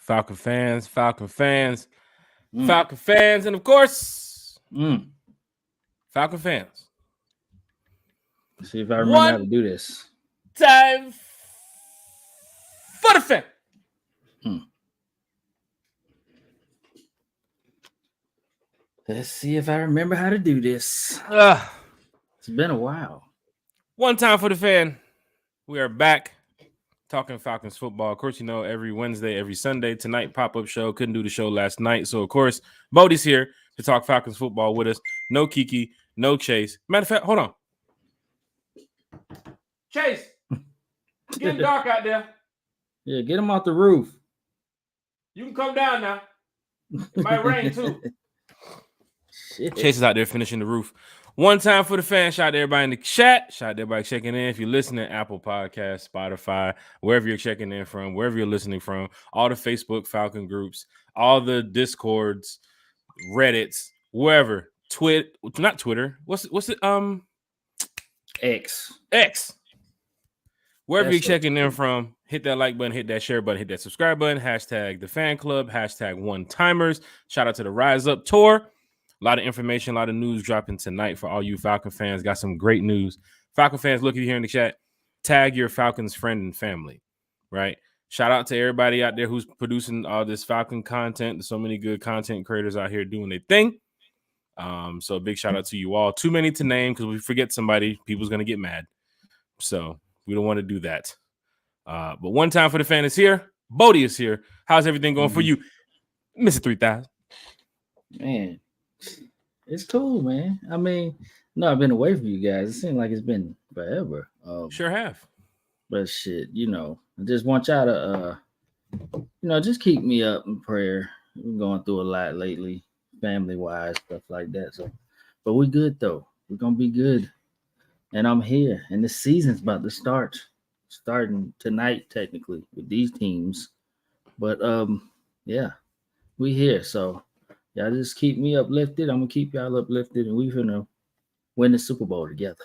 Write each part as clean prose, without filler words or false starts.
Falcon fans, Falcon fans, Falcon fans, and of course, Falcon fans. Let's see if I remember how to do this. Time for the fan. Let's see if I remember how to do this. It's been a while. One time for the fan. We are back talking Falcons football. Of course, you know, every Wednesday, every Sunday. Tonight, pop-up show. Couldn't do the show last night. So, of course, Bodie's here to talk Falcons football with us. No Kiki, no Chase. Matter of fact, hold on. Chase, it's getting dark out there. Yeah, get him off the roof. You can come down now. It might rain, too. Shit. Chase is out there finishing the roof. One time for the fan. Shout out to everybody in the chat. Shout out to everybody checking in. If you're listening, Apple Podcasts, Spotify, wherever you're checking in from, wherever you're listening from, all the Facebook Falcon groups, all the Discords, Reddits, wherever. Not Twitter. What's it? X. Wherever you're checking in from, hit that like button, hit that share button, hit that subscribe button. Hashtag the fan club. Hashtag one timers. Shout out to the Rise Up tour. A lot of information, a lot of news dropping tonight for all you Falcon fans. Got some great news. Falcon fans, look at you here in the chat. Tag your Falcons friend and family, right? Shout out to everybody out there who's producing all this Falcon content. There's so many good content creators out here doing their thing. So a big shout out to you all. Too many to name because if we forget somebody, people's going to get mad. So we don't want to do that. But one time for the fan is here. Bodie is here. How's everything going for you, Mr. 3000? Man. It's cool, man. I mean, no, I've been away from you guys. It seems like it's been forever. Sure have. But shit, you know, I just want y'all to, just keep me up in prayer. We're going through a lot lately, family-wise, stuff like that. So, but we good, though. We're going to be good. And I'm here. And the season's about to start. Starting tonight, technically, with these teams. But, yeah, we here, so... Y'all just keep me uplifted. I'm going to keep y'all uplifted, and we're going to win the Super Bowl together.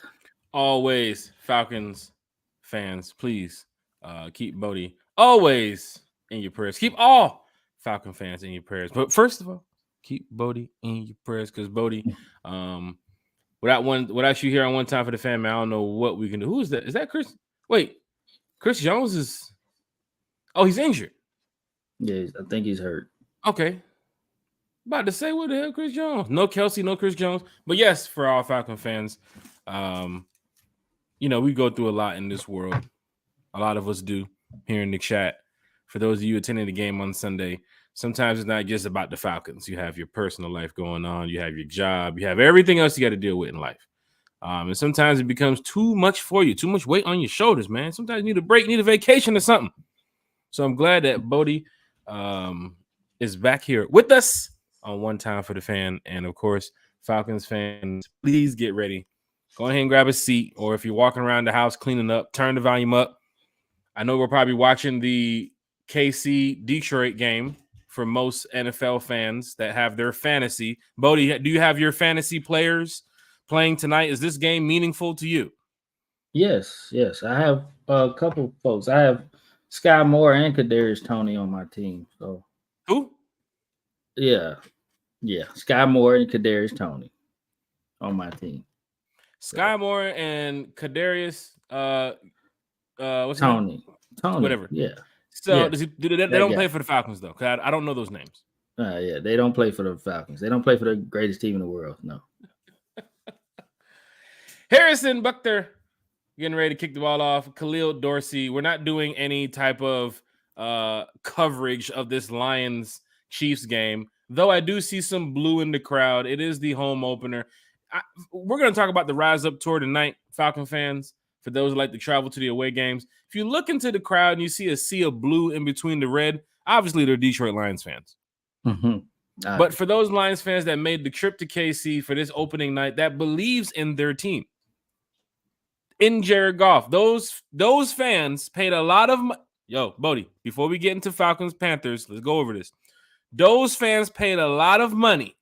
Always, Falcons fans, please keep Bodie always in your prayers. Keep all Falcon fans in your prayers. But first of all, keep Bodie in your prayers because Bodie, without you here on one time for the fan, man, I don't know what we can do. Who is that? Is that Chris? Wait, Chris Jones is – he's injured. Yeah, I think he's hurt. Okay. About to say, what the hell, Chris Jones? No Kelsey, no Chris Jones. But yes, for all Falcon fans, we go through a lot in this world. A lot of us do here in the chat. For those of you attending the game on Sunday, sometimes it's not just about the Falcons. You have your personal life going on. You have your job. You have everything else you got to deal with in life. And sometimes it becomes too much for you, too much weight on your shoulders, man. Sometimes you need a break, you need a vacation or something. So I'm glad that Bodie is back here with us on one time for the fan. And of course, Falcons fans, please get ready. Go ahead and grab a seat, or if you're walking around the house cleaning up, turn the volume up. I know we're probably watching the KC Detroit game for most NFL fans that have their fantasy. Bodie, do you have your fantasy players playing tonight? Is this game meaningful to you? Yes. I have a couple folks. I have Sky Moore and Kadarius Toney on my team. So who? Yeah. Sky Moore and Kadarius Toney on my team. Sky Moore and Kadarius, what's Toney? Whatever. Yeah. So they don't play for the Falcons though? Because I don't know those names. Yeah, they don't play for the Falcons. They don't play for the greatest team in the world. No. Harrison Buchter getting ready to kick the ball off. Khalil Dorsey. We're not doing any type of coverage of this Lions-Chiefs game, though I do see some blue in the crowd. It is the home opener. We're going to talk about the Rise Up tour tonight, Falcon fans, for those who like to travel to the away games. If you look into the crowd and you see a sea of blue in between the red, obviously they're Detroit Lions fans. Mm-hmm. But for those Lions fans that made the trip to KC for this opening night, that believes in their team, in Jared Goff, those fans paid a lot of money. Yo, Bodie, before we get into Falcons Panthers, let's go over this. Those fans paid a lot of money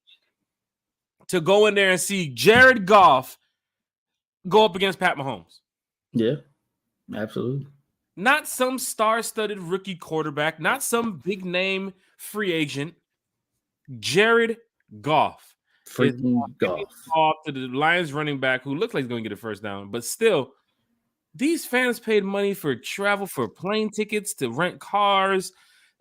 to go in there and see Jared Goff go up against Pat Mahomes. Yeah, absolutely. Not some star-studded rookie quarterback, not some big-name free agent. Jared Goff is Freaking handing golf. the ball to the Lions running back who looks like he's going to get a first down, but still, these fans paid money for travel, for plane tickets, to rent cars,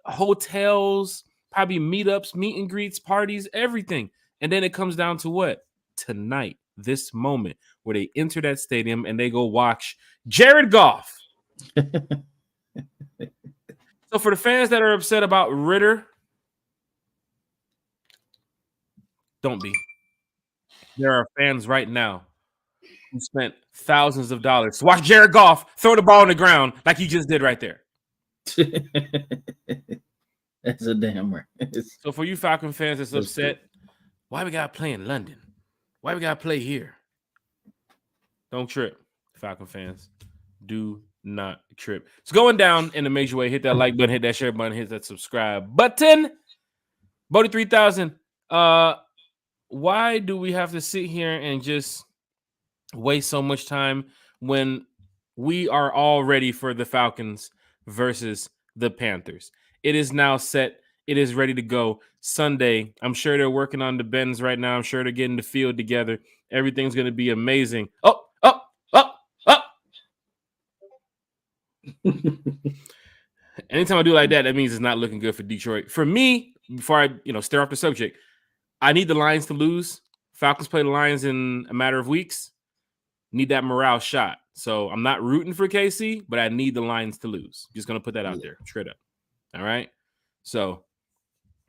hotels, probably meetups, meet and greets, parties, everything. And then it comes down to what? Tonight, this moment where they enter that stadium and they go watch Jared Goff. So for the fans that are upset about Ritter, don't be. There are fans right now who spent thousands of dollars to watch Jared Goff throw the ball on the ground like he just did right there. That's a damn right. So for you Falcon fans that's upset, why we gotta play in London? Why we gotta play here? Don't trip, Falcon fans. Do not trip. It's going down in a major way. Hit that like button, hit that share button, hit that subscribe button. Bodie 3000. Why do we have to sit here and just waste so much time when we are all ready for the Falcons versus the Panthers? It is now set. It is ready to go Sunday. I'm sure they're working on the bends right now. I'm sure they're getting the field together. Everything's going to be amazing. Oh. Anytime I do like that, that means it's not looking good for Detroit. For me, before I stare off the subject, I need the Lions to lose. Falcons play the Lions in a matter of weeks. Need that morale shot. So I'm not rooting for KC, but I need the Lions to lose. Just going to put that out there straight up. All right? So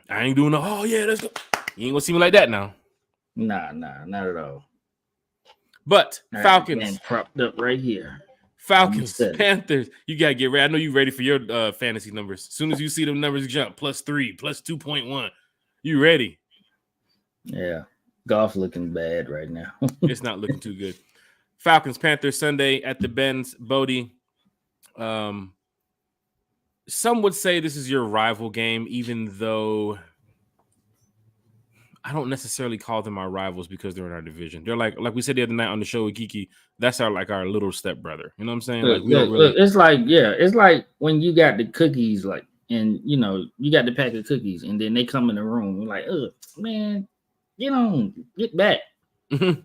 I ain't doing let's go. You ain't going to see me like that now. Nah, not at all. But Falcons. Propped up right here. Falcons, Panthers. You got to get ready. I know you're ready for your fantasy numbers. As soon as you see them numbers jump, +3, +2.1, you ready. Yeah. Golf looking bad right now. It's not looking too good. Falcons, Panthers, Sunday at the Benz. Bodie. Some would say this is your rival game, even though I don't necessarily call them our rivals because they're in our division. They're like we said the other night on the show with Kiki, that's our little stepbrother. You know what I'm saying? Look, it's like when you got the cookies, and you got the pack of cookies, and then they come in the room, like, man, get back. And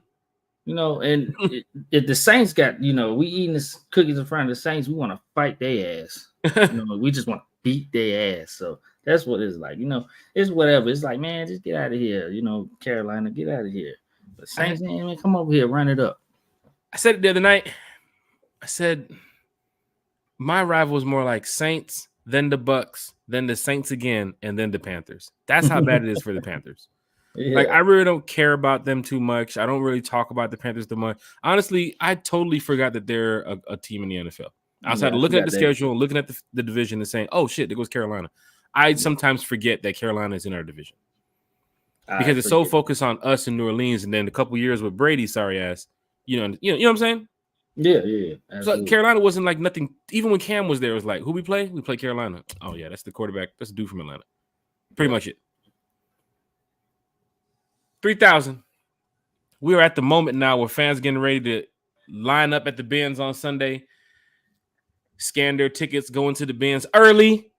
if the Saints got, we eating the cookies in front of the Saints, we want to fight their ass. We just want to beat their ass. So that's what it's like. It's whatever. It's like, man, just get out of here. Carolina, get out of here. But Saints, man, come over here, run it up. I said it the other night. I said my rival is more like Saints, then the Bucks, then the Saints again, and then the Panthers. That's how bad it is for the Panthers. Yeah. I really don't care about them too much. I don't really talk about the Panthers too much. Honestly, I totally forgot that they're a team in the NFL. Outside of looking at the schedule, looking at the division and saying, oh, shit, there goes Carolina. I sometimes forget that Carolina is in our division. Because it's so focused on us in New Orleans, and then a couple years with Brady, sorry ass. You know what I'm saying? Yeah. So Carolina wasn't like nothing. Even when Cam was there, it was like, who we play? We play Carolina. Oh, yeah, that's the quarterback. That's the dude from Atlanta. Pretty much it. 3,000. We are at the moment now where fans getting ready to line up at the bins on Sunday, scan their tickets, go into the bins early,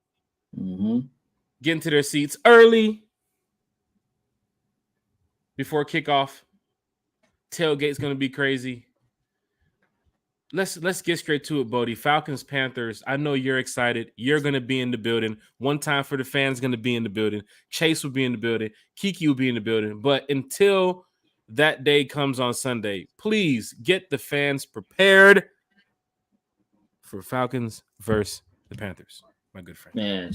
get into their seats early before kickoff. Tailgate's going to be crazy. Let's get straight to it, Bodie. Falcons, Panthers. I know you're excited. You're going to be in the building. One time for the fans going to be in the building. Chase will be in the building. Kiki will be in the building. But until that day comes on Sunday, please get the fans prepared for Falcons versus the Panthers, my good friend. Man,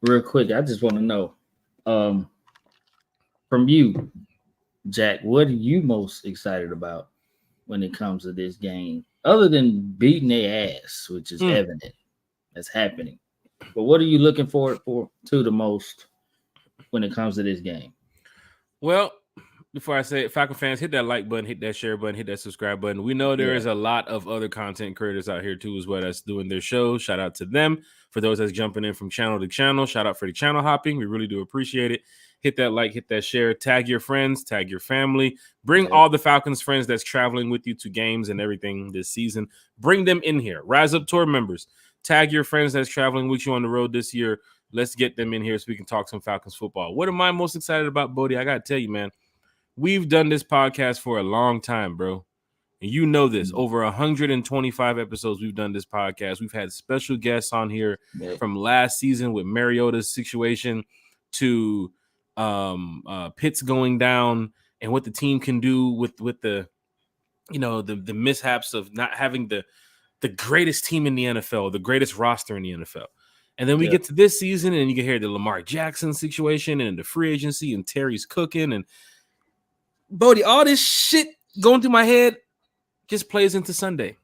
real quick, I just want to know from you, Jack, what are you most excited about when it comes to this game, other than beating their ass, which is evident that's happening? But what are you looking forward to the most when it comes to this game? Well, before I say it, Falcon fans, hit that like button, hit that share button, hit that subscribe button. We know there is a lot of other content creators out here too as well that's doing their shows. Shout out to them. For those that's jumping in from channel to channel, shout out for the channel hopping. We really do appreciate it. Hit that like, hit that share, tag your friends, tag your family. Bring all the Falcons friends that's traveling with you to games and everything this season. Bring them in here. Rise Up Tour members. Tag your friends that's traveling with you on the road this year. Let's get them in here so we can talk some Falcons football. What am I most excited about, Bodie? I got to tell you, man, we've done this podcast for a long time, bro. And you know this. Over 125 episodes we've done this podcast. We've had special guests on here from last season with Mariota's situation to Pitts going down and what the team can do with the the mishaps of not having the greatest team in the NFL, the greatest roster in the NFL. And then we get to this season and you can hear the Lamar Jackson situation and the free agency and Terry's cooking and Bodie, all this shit going through my head just plays into Sunday.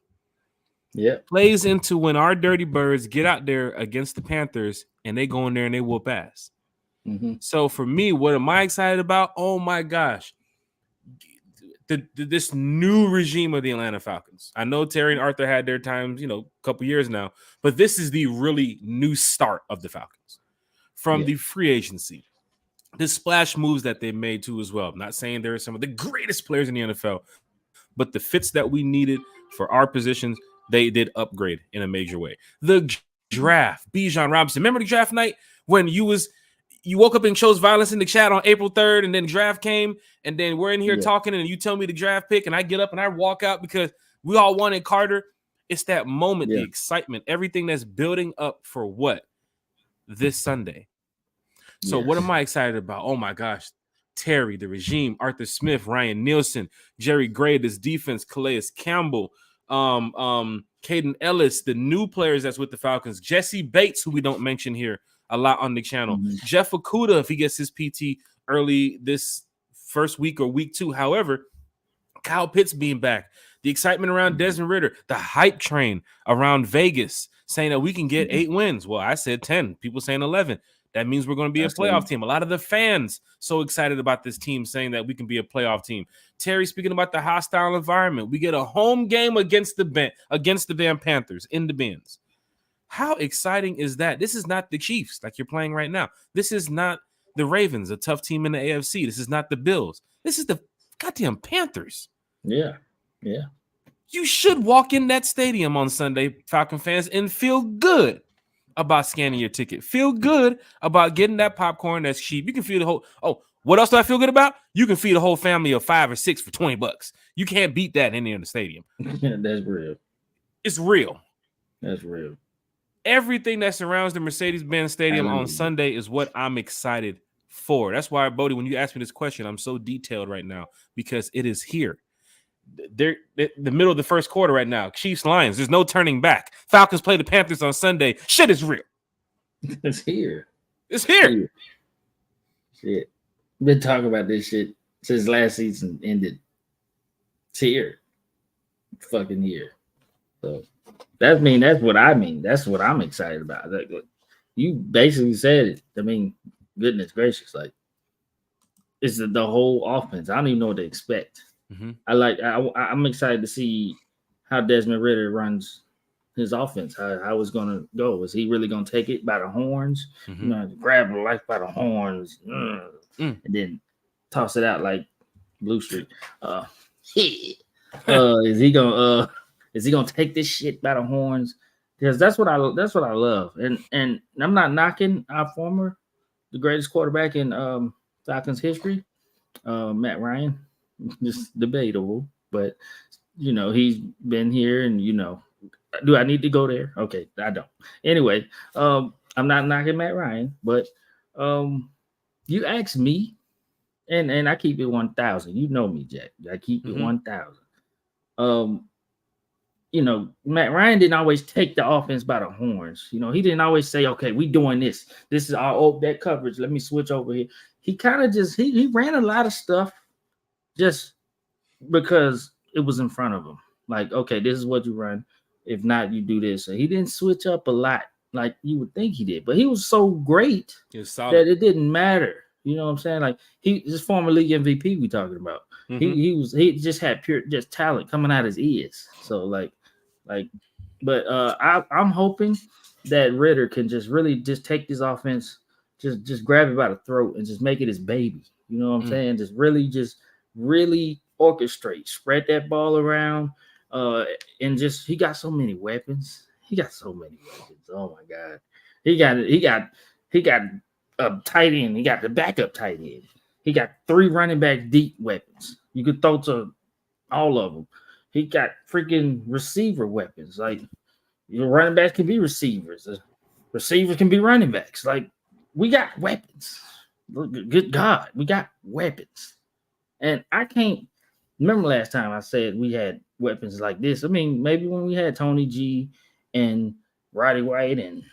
Yeah. Plays into when our Dirty Birds get out there against the Panthers and they go in there and they whoop ass. Mm-hmm. So for me, what am I excited about? Oh my gosh. This new regime of the Atlanta Falcons. I know Terry and Arthur had their times, a couple years now, but this is the really new start of the Falcons from the free agency. The splash moves that they made too as well. I'm not saying they're some of the greatest players in the NFL, but the fits that we needed for our positions, they did upgrade in a major way. The draft, Bijan Robinson. Remember the draft night when you woke up and chose violence in the chat on April 3rd, and then draft came, and then we're in here talking, and you tell me the draft pick, and I get up and I walk out because we all wanted Carter. It's that moment, the excitement, everything that's building up for what? This Sunday. So what am I excited about? Oh my gosh. Terry, the regime, Arthur Smith, Ryan Nielsen, Jerry Gray, this defense, Calais Campbell, Caden Ellis, the new players that's with the Falcons, Jesse Bates, who we don't mention here a lot on the channel, Jeff Okudah, if he gets his PT early this first week or week 2. However, Kyle Pitts being back, the excitement around Desmond Ridder, the hype train around Vegas saying that we can get 8 wins. Well, I said 10. People saying 11. That means we're going to be a playoff team. A lot of the fans so excited about this team saying that we can be a playoff team. Terry speaking about the hostile environment. We get a home game against the damn Panthers in the Benz. How exciting is that? This is not the Chiefs like you're playing right now. This is not the Ravens, a tough team in the AFC. This is not the Bills. This is the goddamn Panthers. Yeah. Yeah. You should walk in that stadium on Sunday, Falcon fans, and feel good about scanning your ticket. Feel good about getting that popcorn that's cheap. You can feed the whole. Oh, what else do I feel good about? You can feed a whole family of 5 or 6 for $20. You can't beat that in the stadium. That's real. It's real. That's real. Everything that surrounds the Mercedes-Benz Stadium on Sunday is what I'm excited for. That's why, Bodie, when you ask me this question, I'm so detailed right now because it is here. They're the middle of the first quarter right now. Chiefs, Lions. There's no turning back. Falcons play the Panthers on Sunday. Shit is real. It's here. It's here. Shit. Been talking about this shit since last season ended. It's here. Fucking here. So that's what I mean. That's what I'm excited about. Like, you basically said it. I mean, goodness gracious, like it's the whole offense. I don't even know what to expect. Mm-hmm. I'm excited to see how Desmond Ridder runs his offense. How it's gonna go. Is he really gonna take it by the horns? Mm-hmm. Grab the life by the horns, and then toss it out like Blue Street. Is he gonna take this shit by the horns? Because that's what I love. And I'm not knocking our the greatest quarterback in Falcons history, Matt Ryan. Just debatable, but he's been here, and do I need to go there? Okay, I don't. Anyway, I'm not knocking Matt Ryan, but you ask me, and I keep it 1,000. You know me, Jack. I keep it 1,000. Matt Ryan didn't always take the offense by the horns. He didn't always say, "Okay, we doing this. This is our that coverage. Let me switch over here." He kind of just he ran a lot of stuff. Just because it was in front of him. Like, okay, this is what you run. If not, you do this. So he didn't switch up a lot like you would think he did. But he was so great that it didn't matter. You know what I'm saying? Like, his former league MVP we talking about. Mm-hmm. He just had pure talent coming out his ears. So but I'm hoping that Ridder can just really just take this offense, just grab it by the throat and just make it his baby. You know what I'm saying? Really orchestrate, spread that ball around, and he got so many weapons. He got so many weapons. Oh my god. He got a tight end. He got the backup tight end. He got 3 running back deep weapons. You could throw to all of them. He got freaking receiver weapons. Like your running backs can be receivers. Receivers can be running backs. Like we got weapons. Good God, we got weapons. And I can't remember last time I said we had weapons like this. I mean, maybe when we had Tony G and Roddy White and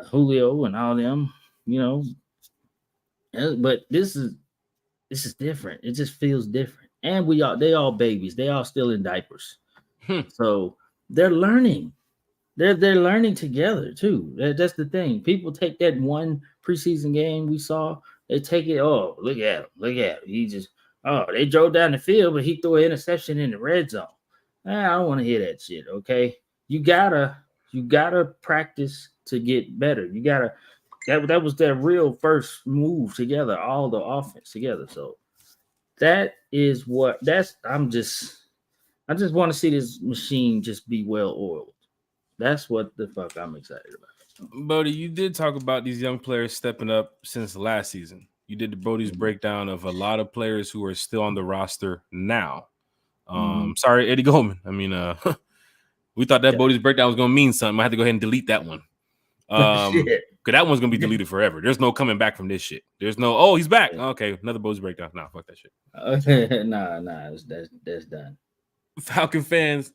Julio and all them, you know. But this is different. It just feels different. And they all babies. They all still in diapers. So they're learning. They're learning together too. That's the thing. People take that one preseason game we saw. They take it. Oh, look at him. Look at him. He just they drove down the field, but he threw an interception in the red zone. I don't want to hear that shit. Okay, you gotta practice to get better. You gotta. That was their real first move together. All the offense together. So I just want to see this machine just be well oiled. That's what the fuck I'm excited about. Bodie, you did talk about these young players stepping up since last season. You did the Bodie's breakdown of a lot of players who are still on the roster now. Sorry, Eddie Goldman. I mean, we thought that Bodie's breakdown was going to mean something. I had to go ahead and delete that one. Because that one's going to be deleted forever. There's no coming back from this shit. There's no, oh, he's back. Okay, another Bodie's breakdown. Nah, fuck that shit. Nah, that's done. Falcon fans,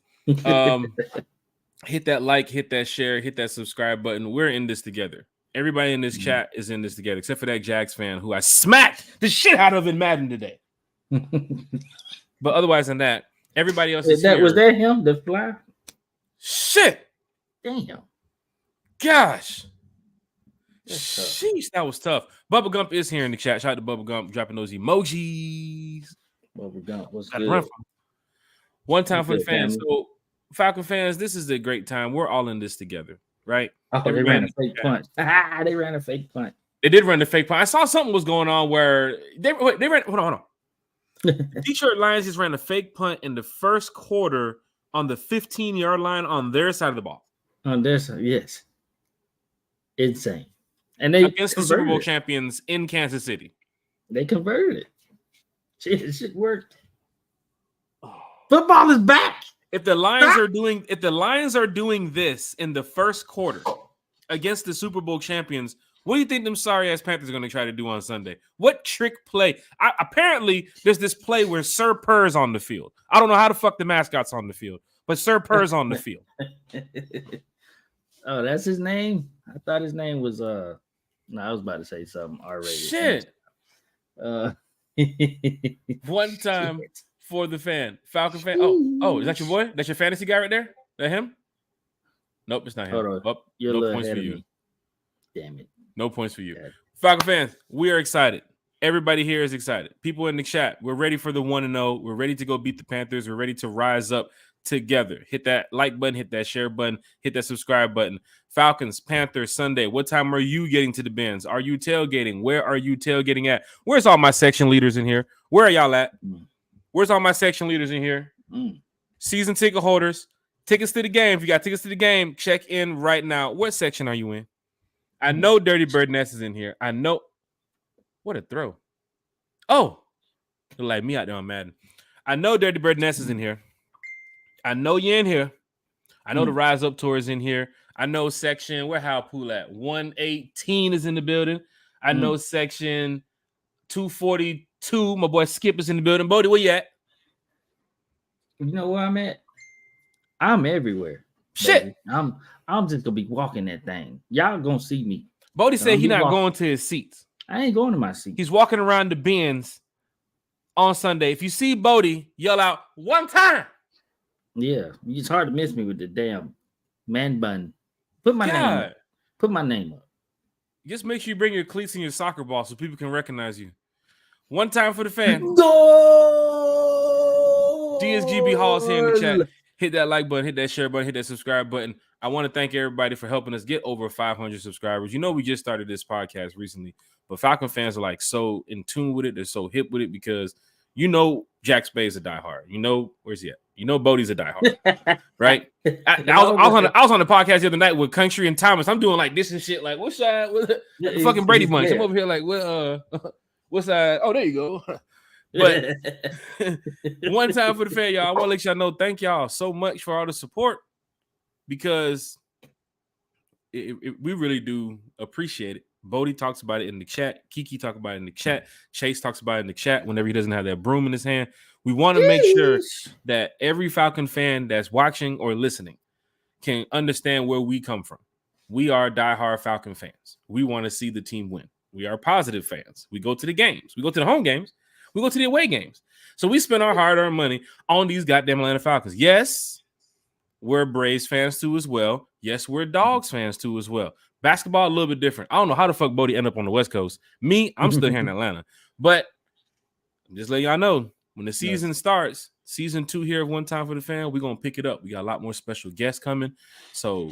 hit that like, hit that share, hit that subscribe button. We're in this together. Everybody in this chat is in this together, except for that Jags fan who I smacked the shit out of in Madden today. But otherwise than that, everybody else is here. Was that him, the fly? Shit. Damn. Gosh. Sheesh, that was tough. Bubba Gump is here in the chat. Shout out to Bubba Gump dropping those emojis. Bubba Gump, what's good? One time for the fans. So, Falcon fans, this is a great time. We're all in this together, right? Oh, they ran a fake punch. They ran a fake punch. They did run the fake punch. I saw something was going on where they ran. Hold on. The Detroit Lions just ran a fake punt in the first quarter on the 15-yard line on their side of the ball. On their side, yes. Insane. And they against the Super Bowl champions in Kansas City. They converted it. Shit worked. Football is back. If the Lions are doing this in the first quarter against the Super Bowl champions, what do you think them sorry ass Panthers are going to try to do on Sunday? What trick play? Apparently, there's this play where Sir Purr's on the field. I don't know how the fuck the mascot's on the field, but Sir Purr's on the field. Oh, that's his name? I thought his name was no, I was about to say something R-rated. Shit. One time for the fan. Falcon fan. Oh, is that your boy? That's your fantasy guy right there? That him? Nope, it's not him. Oh, no points for you. Damn it. No points for you. Yeah. Falcon fans, we are excited. Everybody here is excited. People in the chat, we're ready for the 1-0. We're ready to go beat the Panthers. We're ready to rise up together. Hit that like button, hit that share button, hit that subscribe button. Falcons, Panthers, Sunday. What time are you getting to the bins? Are you tailgating? Where are you tailgating at? Where's all my section leaders in here? Where are y'all at? Where's all my section leaders in here? Season ticket holders, tickets to the game. If you got tickets to the game, check in right now. What section are you in? I know Dirty Bird Ness is in here. I know. What a throw. Oh, look like me out there on Madden. I know Dirty Bird Ness is in here. I know you're in here. I know the Rise Up Tour is in here. I know section, where Hal Pool at? 118 is in the building. I know section 242. My boy Skip is in the building. Bodie, where you at? You know where I'm at? I'm everywhere. Shit. Baby. I'm just gonna be walking that thing. Y'all gonna see me. Bodie said he's not going to his seats. I ain't going to my seat. He's walking around the bins on Sunday. If you see Bodie, yell out one time. Yeah, it's hard to miss me with the damn man bun. Put my name up. Put my name up. Just make sure you bring your cleats and your soccer ball so people can recognize you. One time for the fans. DSGB Hall's here in the chat. Hit that like button, hit that share button, hit that subscribe button. I want to thank everybody for helping us get over 500 subscribers. You know, we just started this podcast recently, but Falcon fans are like so in tune with it. They're so hip with it because, you know, Jack Spade's a diehard. You know, where's he at? You know, Bodie's a diehard, right? I was on the podcast the other night with Country and Thomas. I'm doing like this and shit. Like, what's that? The fucking Brady Bunch. I'm over here like, what's that? Oh, there you go. But one time for the fan, y'all. I want to let y'all know, thank y'all so much for all the support, because we really do appreciate it. Bodie talks about it in the chat. Kiki talks about it in the chat. Chase talks about it in the chat whenever he doesn't have that broom in his hand. We want to make sure that every Falcon fan that's watching or listening can understand where we come from. We are diehard Falcon fans. We want to see the team win. We are positive fans. We go to the games. We go to the home games. We go to the away games. So we spend our hard-earned money on these goddamn Atlanta Falcons. Yes, we're Braves fans too as well. Yes, we're Dogs fans too as well. Basketball a little bit different. I don't know how the fuck Bodie ended up on the West Coast. Me, I'm still here in Atlanta. But just let y'all know, when the season starts, season 2 here of One Time for the Fan, we're going to pick it up. We got a lot more special guests coming. So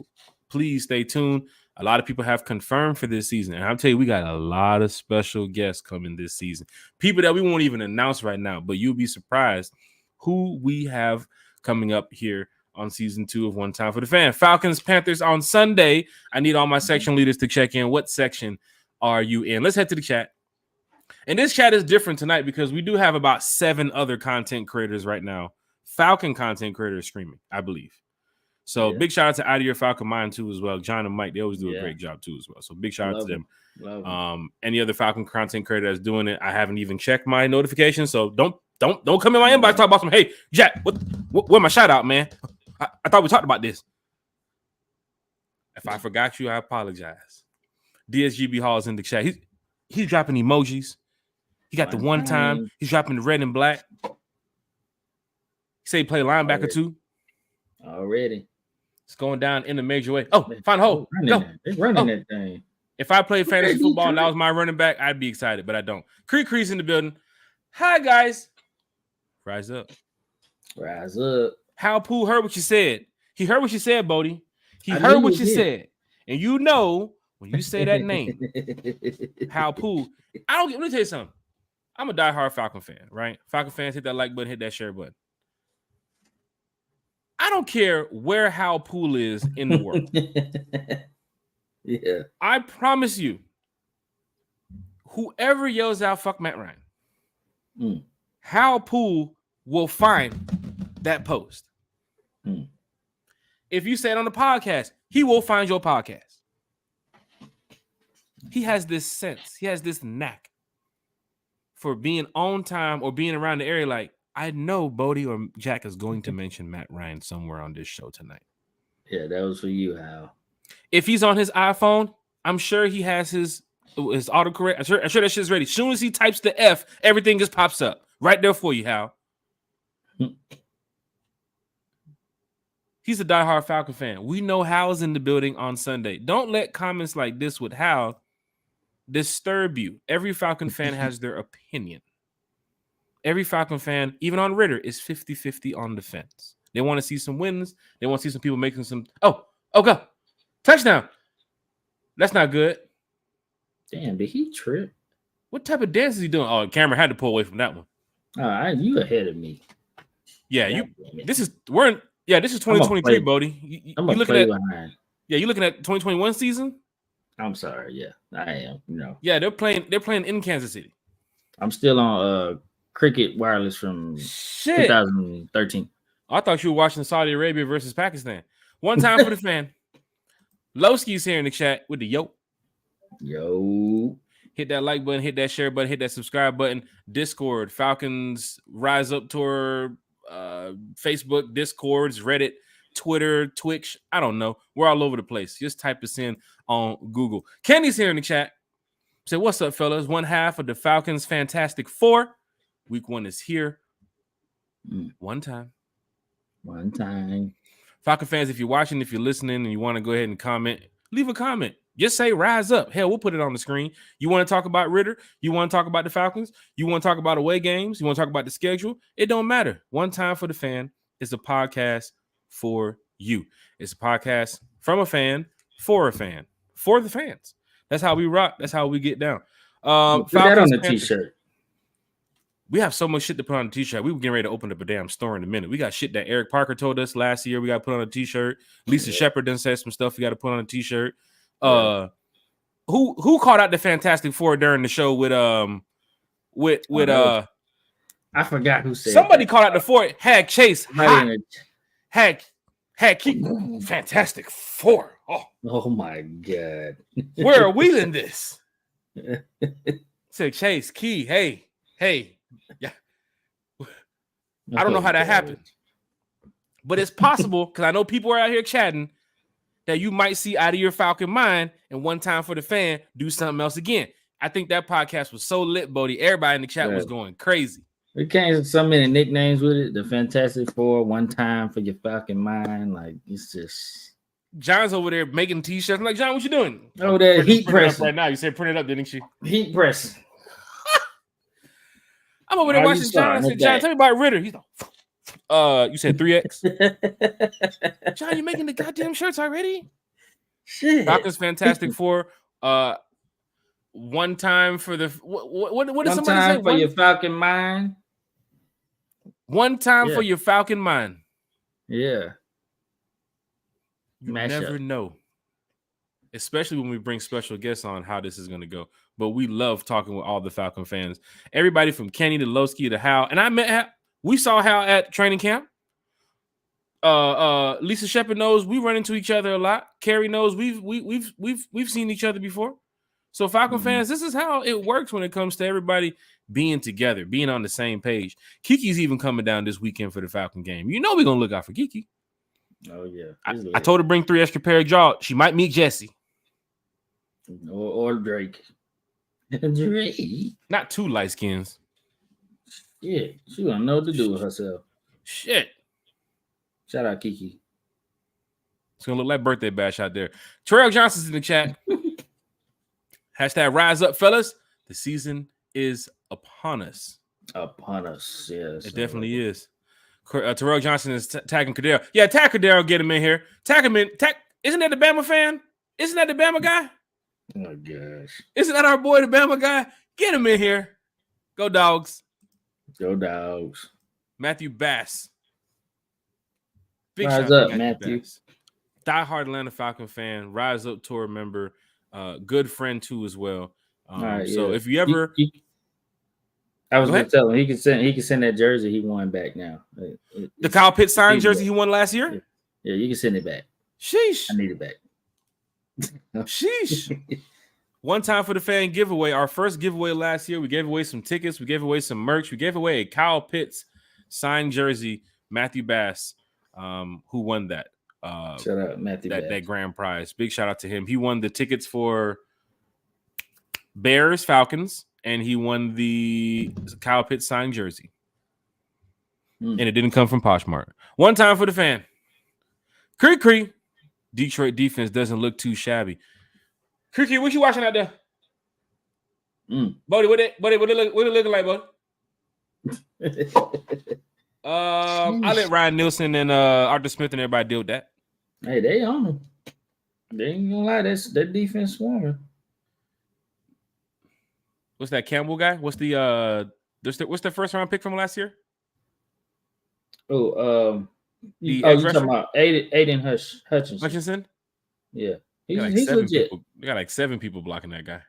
please stay tuned. A lot of people have confirmed for this season. And I'll tell you, we got a lot of special guests coming this season. People that we won't even announce right now, but you'll be surprised who we have coming up here on season 2 of One Time for the Fan. Falcons, Panthers on Sunday. I need all my section leaders to check in. What section are you in? Let's head to the chat. And this chat is different tonight because we do have about 7 other content creators right now. Falcon content creators streaming, I believe. So big shout out to Out of Your Falcon Mind too as well. John and Mike, they always do a great job too as well. So big shout out to them. Any other Falcon content creator that's doing it, I haven't even checked my notifications. So don't come in my inbox talk about some. Hey Jack, where my shout out, man? I thought we talked about this. If I forgot you, I apologize. DSGB Hall is in the chat. He's dropping emojis. He got the one time. He's dropping the red and black. He say he play linebacker too. Already. It's going down in a major way. Oh, find a hole. Go. They're running that thing. If I played fantasy football and that was my running back, I'd be excited, but I don't. Creek's in the building. Hi, guys. Rise up. Rise up. Hal Pooh heard what you said. He heard what you said, Bodie. He heard what you said. And you know when you say that name, Hal Pooh, let me tell you something. I'm a diehard Falcon fan, right? Falcon fans, hit that like button, hit that share button. I don't care where Hal Pooh is in the world. Yeah. I promise you, whoever yells out, fuck Matt Ryan, Hal Pooh will find that post. If you say it on the podcast, he will find your podcast. He has this sense. He has this knack for being on time or being around the area. Like, I know Bodie or Jack is going to mention Matt Ryan somewhere on this show tonight. Yeah, that was for you, Hal. If he's on his iPhone, I'm sure he has his autocorrect. I'm sure that shit's ready. As soon as he types the F, everything just pops up right there for you, Hal. He's a diehard Falcon fan. We know Hal's in the building on Sunday. Don't let comments like this with Hal disturb you. Every Falcon fan has their opinion. Every Falcon fan, even on Ritter, is 50-50 on the fence. They want to see some wins. They want to see some people making some. Oh, go. Touchdown. That's not good. Damn, did he trip? What type of dance is he doing? Oh, the camera had to pull away from that one. All right, you ahead of me. Yeah, this is 2023, Bodie. I'm gonna play behind. Yeah, you looking at 2021 season? I'm sorry. Yeah, I am. Yeah, they're playing in Kansas City. I'm still on Cricket Wireless from 2013. I thought you were watching Saudi Arabia versus Pakistan. One time for the fan. Lowski's here in the chat with the yo. Hit that like button, hit that share button, hit that subscribe button. Discord, Falcons Rise Up Tour, Facebook, Discords, Reddit, Twitter, Twitch. I don't know. We're all over the place. Just type us in on Google. Kenny's here in the chat. Say, what's up, fellas? One half of the Falcons Fantastic Four. Week 1 is here. One time. Falcon fans, if you're watching, if you're listening, and you want to go ahead and comment, leave a comment. Just say rise up. Hell, we'll put it on the screen. You want to talk about Ritter? You want to talk about the Falcons? You want to talk about away games? You want to talk about the schedule? It don't matter. One Time for the Fan is a podcast for you. It's a podcast from a fan, for a fan, for the fans. That's how we rock. That's how we get down. Put that on the t-shirt. We have so much shit to put on a t-shirt. We were getting ready to open up a damn store in a minute. We got shit that Eric Parker told us last year we got to put on a t-shirt. Lisa Shepard done said some stuff we got to put on a t-shirt. Who called out the Fantastic Four during the show with I forgot who said somebody that. called out the four. Had Chase hot. Had keep Fantastic Four. Oh my god. Where are we in this? Said Chase Key. Hey. Yeah. I don't know how that happened. But it's possible, because I know people are out here chatting, that you might see Out of Your Falcon Mind and One Time for the Fan do something else again. I think that podcast was so lit, Bodie. Everybody in the chat was going crazy. It came with so many nicknames with it. The Fantastic Four, One Time for Your Falcon Mind. Like, it's just... John's over there making t-shirts. I'm like, John, what you doing? Oh, that heat pressing. Right now. You said print it up, didn't you? Heat pressing. I'm over there watching John. I said, John, tell me about Ritter. He's like, you said 3X? John, you making the goddamn shirts already? Shit. Falcons Fantastic Four. One time for the what did somebody say? For your Falcon Mind. One time for your Falcon Mind. Yeah. You never know. Especially when we bring special guests on, how this is going to go. But we love talking with all the Falcon fans. Everybody from Kenny to Lowski to Hal. And I met Hal. We saw Hal at training camp. Lisa Shepard knows we run into each other a lot. Carrie knows we've seen each other before. So Falcon fans, this is how it works when it comes to everybody being together, being on the same page. Kiki's even coming down this weekend for the Falcon game. You know we're gonna look out for Kiki. Oh yeah. I told her bring 3 extra pair of jaw. She might meet Jesse. Or Drake. Drake. Not 2 light skins. Yeah, she gonna know what to do with herself. Shit. Shout out Kiki. It's gonna look like birthday bash out there. Terrell Johnson's in the chat. Hashtag rise up, fellas. The season is upon us. Upon us, yes. It definitely is. Terrell Johnson is tagging Cordero. Yeah, tag Cordero, get him in here. Tag him in. Isn't that the Bama fan? Isn't that the Bama guy? Oh, gosh. Isn't that our boy, the Bama guy? Get him in here. Go Dogs. Go Dogs. Matthew Bass. Big rise up, Matthew. Diehard Atlanta Falcon fan. Rise Up tour member. Good friend, too, as well. So if you ever... I was going to tell him he can send that jersey he won back now. The Kyle Pitts signed jersey he won last year? Yeah, you can send it back. Sheesh. I need it back. Sheesh. One time for the fan giveaway. Our first giveaway last year, we gave away some tickets. We gave away some merch. We gave away a Kyle Pitts signed jersey, Matthew Bass, who won that. Shout out Matthew Bass. That grand prize. Big shout out to him. He won the tickets for Bears, Falcons, and he won the Kyle Pitts signed jersey. And it didn't come from Poshmark. One time for the fan. Cree. Detroit defense doesn't look too shabby. Cree, what you watching out there? Bodie, what it looking like, Bodie? I let Ryan Nielsen and Arthur Smith and everybody deal with that. Hey, they on them. They ain't gonna lie, that defense swarming. What's that Campbell guy? What's the first round pick from last year? You talking about Aiden Hutchinson? Yeah. He's legit. They got like 7 people blocking that guy.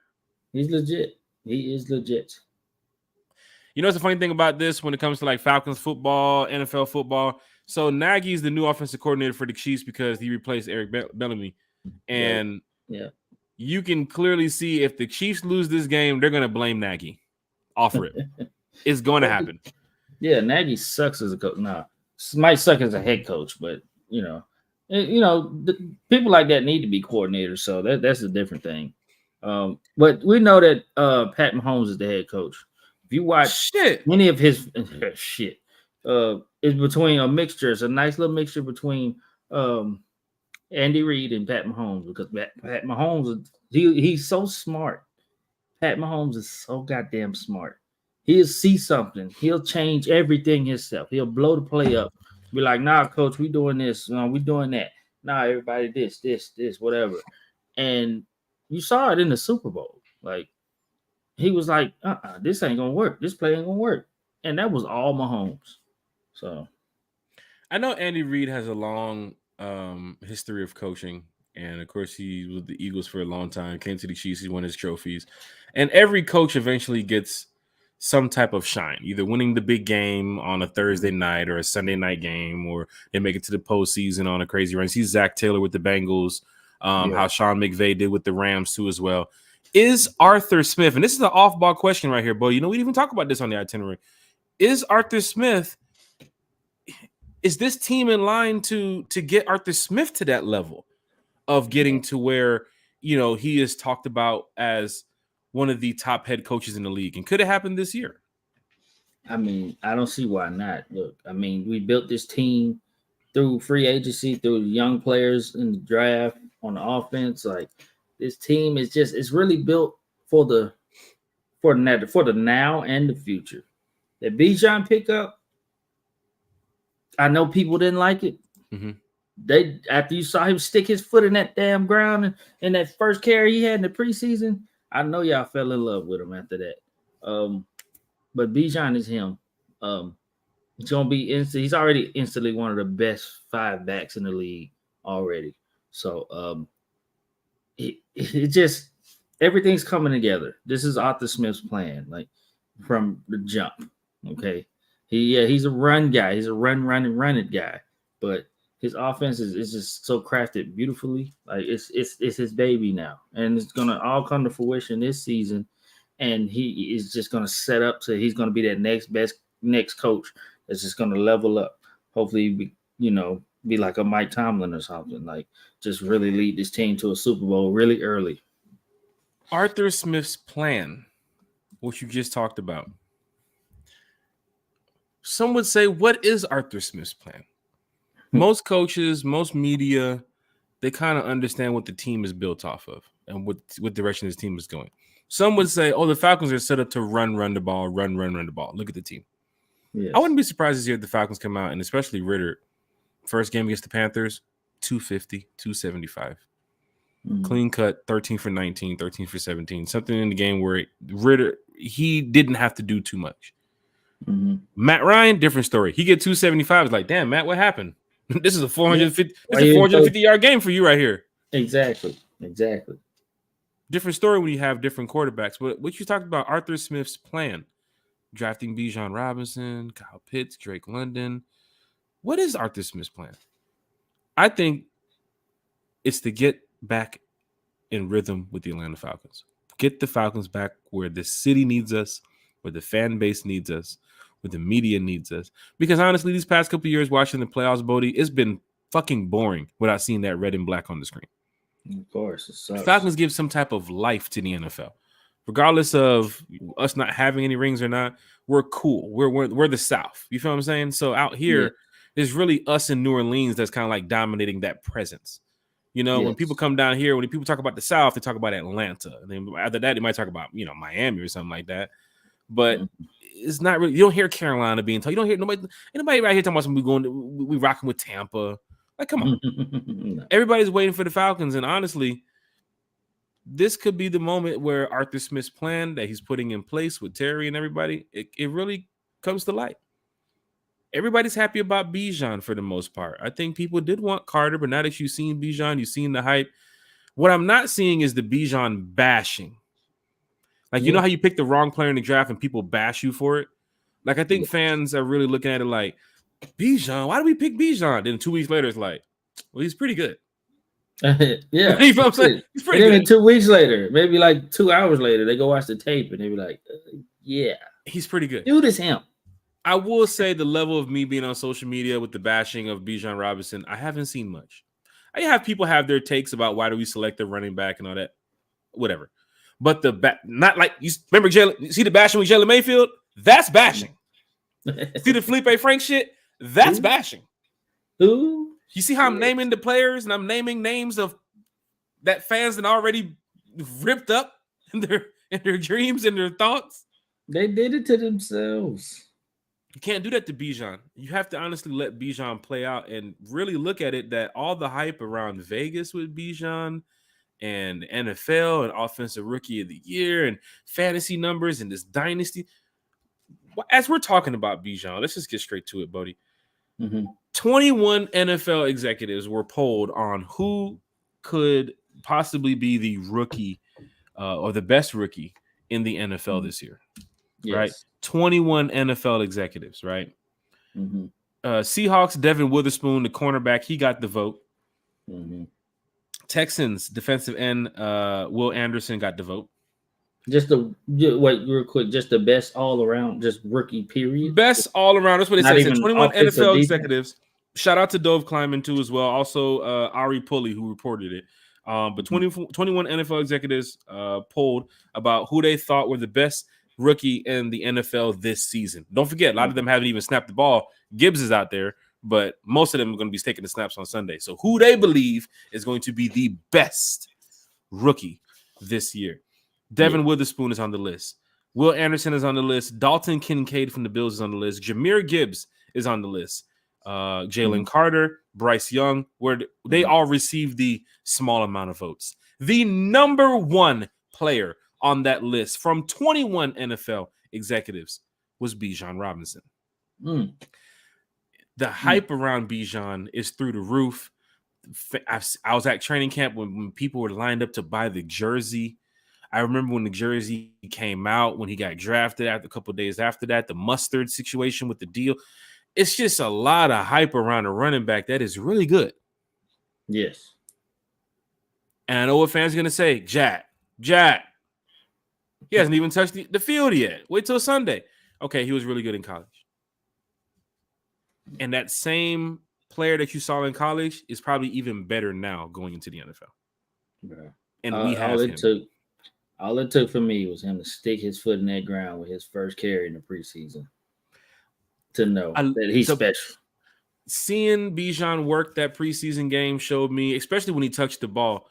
He's legit. He is legit. You know what's the funny thing about this when it comes to like Falcons football, NFL football? So Nagy's the new offensive coordinator for the Chiefs because he replaced Eric Bellamy. And you can clearly see if the Chiefs lose this game, they're going to blame Nagy. Offer it. It's going to happen. Yeah, Nagy sucks as a coach. Nah, might suck as a head coach, but people like that need to be coordinators. So that's a different thing. But we know that Pat Mahomes is the head coach. If you watch many of his it's between a mixture. It's a nice little mixture between Andy Reid and Pat Mahomes because Pat Mahomes he's so smart. Pat Mahomes is so goddamn smart. He'll see something. He'll change everything himself. He'll blow the play up. Be like, nah, coach, we doing this. No, we doing that. Nah, everybody this, whatever. And you saw it in the Super Bowl. Like, he was like, this ain't going to work. This play ain't going to work. and that was all Mahomes. So I know Andy Reid has a long history of coaching, and of course he was with the Eagles for a long time. Came to the Chiefs, he won his trophies, and every coach eventually gets some type of shine, either winning the big game on a Thursday night or a Sunday night game, or they make it to the postseason on a crazy run. See Zach Taylor with the Bengals, how Sean McVay did with the Rams too as well. Is Arthur Smith, and this is an off-ball question right here, Bo. You know, we didn't even talk about this on the itinerary. Is Arthur Smith? Is this team in line to get Arthur Smith to that level of getting to where, you know, he is talked about as one of the top head coaches in the league? And could it happen this year? I mean, I don't see why not. Look, I mean, we built this team through free agency, through young players in the draft on the offense. Like this team is just it's really built for the now and the future. That Bijan pickup, I know people didn't like it. Mm-hmm. They after you saw him stick his foot in that damn ground in that first carry he had in the preseason, I know y'all fell in love with him after that. But Bijan is him. He's gonna be he's already instantly one of the best 5 backs in the league already. So it just everything's coming together. This is Arthur Smith's plan, like from the jump. Okay. He's a run guy. He's a run it guy. But his offense is just so crafted beautifully. Like it's his baby now. And it's gonna all come to fruition this season. And he is just gonna set up so he's gonna be that next coach that's just gonna level up. Hopefully be like a Mike Tomlin or something. Like just really lead this team to a Super Bowl really early. Arthur Smith's plan, what you just talked about. Some would say, what is Arthur Smith's plan? Most coaches, most media, they kind of understand what the team is built off of and what direction this team is going. Some would say, oh, the Falcons are set up to run the ball, run the ball. Look at the team. Yes. I wouldn't be surprised to see if the Falcons come out, and especially Ritter, first game against the Panthers, 250, 275. Mm-hmm. Clean cut, 13 for 19, 13 for 17. Something in the game where Ritter, he didn't have to do too much. Mm-hmm. Matt Ryan, different story. He get 275. It's like, damn, Matt, what happened? This is a 450-yard game for you right here. Exactly. Different story when you have different quarterbacks. But what you talked about, Arthur Smith's plan, drafting Bijan Robinson, Kyle Pitts, Drake London. What is Arthur Smith's plan? I think it's to get back in rhythm with the Atlanta Falcons. Get the Falcons back where the city needs us, where the fan base needs us, where the media needs us. Because honestly, these past couple of years watching the playoffs, Bodie, it's been fucking boring without seeing that red and black on the screen. Of course, it sucks. The Falcons give some type of life to the NFL. Regardless of us not having any rings or not, we're cool. We're the South. You feel what I'm saying? So out here, it's really us in New Orleans that's kind of like dominating that presence. You know, when people come down here, when people talk about the South, they talk about Atlanta. And then after that, they might talk about, Miami or something like that. But it's not really, you don't hear Carolina being told. You don't hear anybody right here talking about we rocking with Tampa. Like, come on. No. Everybody's waiting for the Falcons. And honestly, this could be the moment where Arthur Smith's plan that he's putting in place with Terry and everybody, it really comes to light. Everybody's happy about Bijan for the most part. I think people did want Carter, but now that you've seen Bijan, you've seen the hype. What I'm not seeing is the Bijan bashing. Like, you know how you pick the wrong player in the draft and people bash you for it? Like, I think fans are really looking at it like, Bijan, why do we pick Bijan? Then 2 weeks later, it's like, well, he's pretty good. Yeah. You know what I'm saying? He's pretty good. 2 weeks later, maybe like 2 hours later, they go watch the tape and they be like, yeah. He's pretty good. Dude is him. I will say the level of me being on social media with the bashing of Bijan Robinson, I haven't seen much. I have people have their takes about why do we select the running back and all that, whatever. But not like you remember you see the bashing with Jalen Mayfield? That's bashing. See the Felipe Frank shit? That's bashing. Ooh. You see how I'm naming the players and I'm naming names of that fans that already ripped up in their dreams and their thoughts? They did it to themselves. You can't do that to Bijan. You have to honestly let Bijan play out and really look at it that all the hype around Vegas with Bijan and NFL and offensive rookie of the year and fantasy numbers and this dynasty. Well, as we're talking about Bijan, let's just get straight to it, Bodie. Mm-hmm. 21 NFL executives were polled on who could possibly be the rookie or the best rookie in the NFL this year. Yes. Right? 21 NFL executives, right? Mm-hmm. Seahawks, Devin Witherspoon, the cornerback, he got the vote. Mm-hmm. Texans, defensive end, Will Anderson got the vote. Wait, real quick, just the best all around, just rookie period. Best all around. That's what it Not says. even 21 offensive NFL defense. executives. Shout out to Dove Kleiman too as well. Also Ari Pulley who reported it. But 21 NFL executives polled about who they thought were the best rookie in the NFL this season. Don't forget, a lot of them haven't even snapped the ball. Gibbs is out there, but most of them are going to be taking the snaps on Sunday. So who they believe is going to be the best rookie this year. Devin Witherspoon is on the list. Will Anderson is on the list. Dalton Kincaid from the Bills is on the list. Jahmyr Gibbs is on the list. Jalen Carter, Bryce Young, where they all received the small amount of votes. The number one player on that list from 21 NFL executives was Bijan Robinson. The hype around Bijan is through the roof. I was at training camp when people were lined up to buy the jersey. I remember when the jersey came out, when he got drafted after a couple of days after that, the mustard situation with the deal. It's just a lot of hype around a running back that is really good. Yes. And I know what fans are going to say, Jack. He hasn't even touched the field yet. Wait till Sunday. Okay, he was really good in college. And that same player that you saw in college is probably even better now going into the NFL. Right. And we have him. All it took for me was him to stick his foot in that ground with his first carry in the preseason to know that he's special. Seeing Bijan work that preseason game showed me, especially when he touched the ball,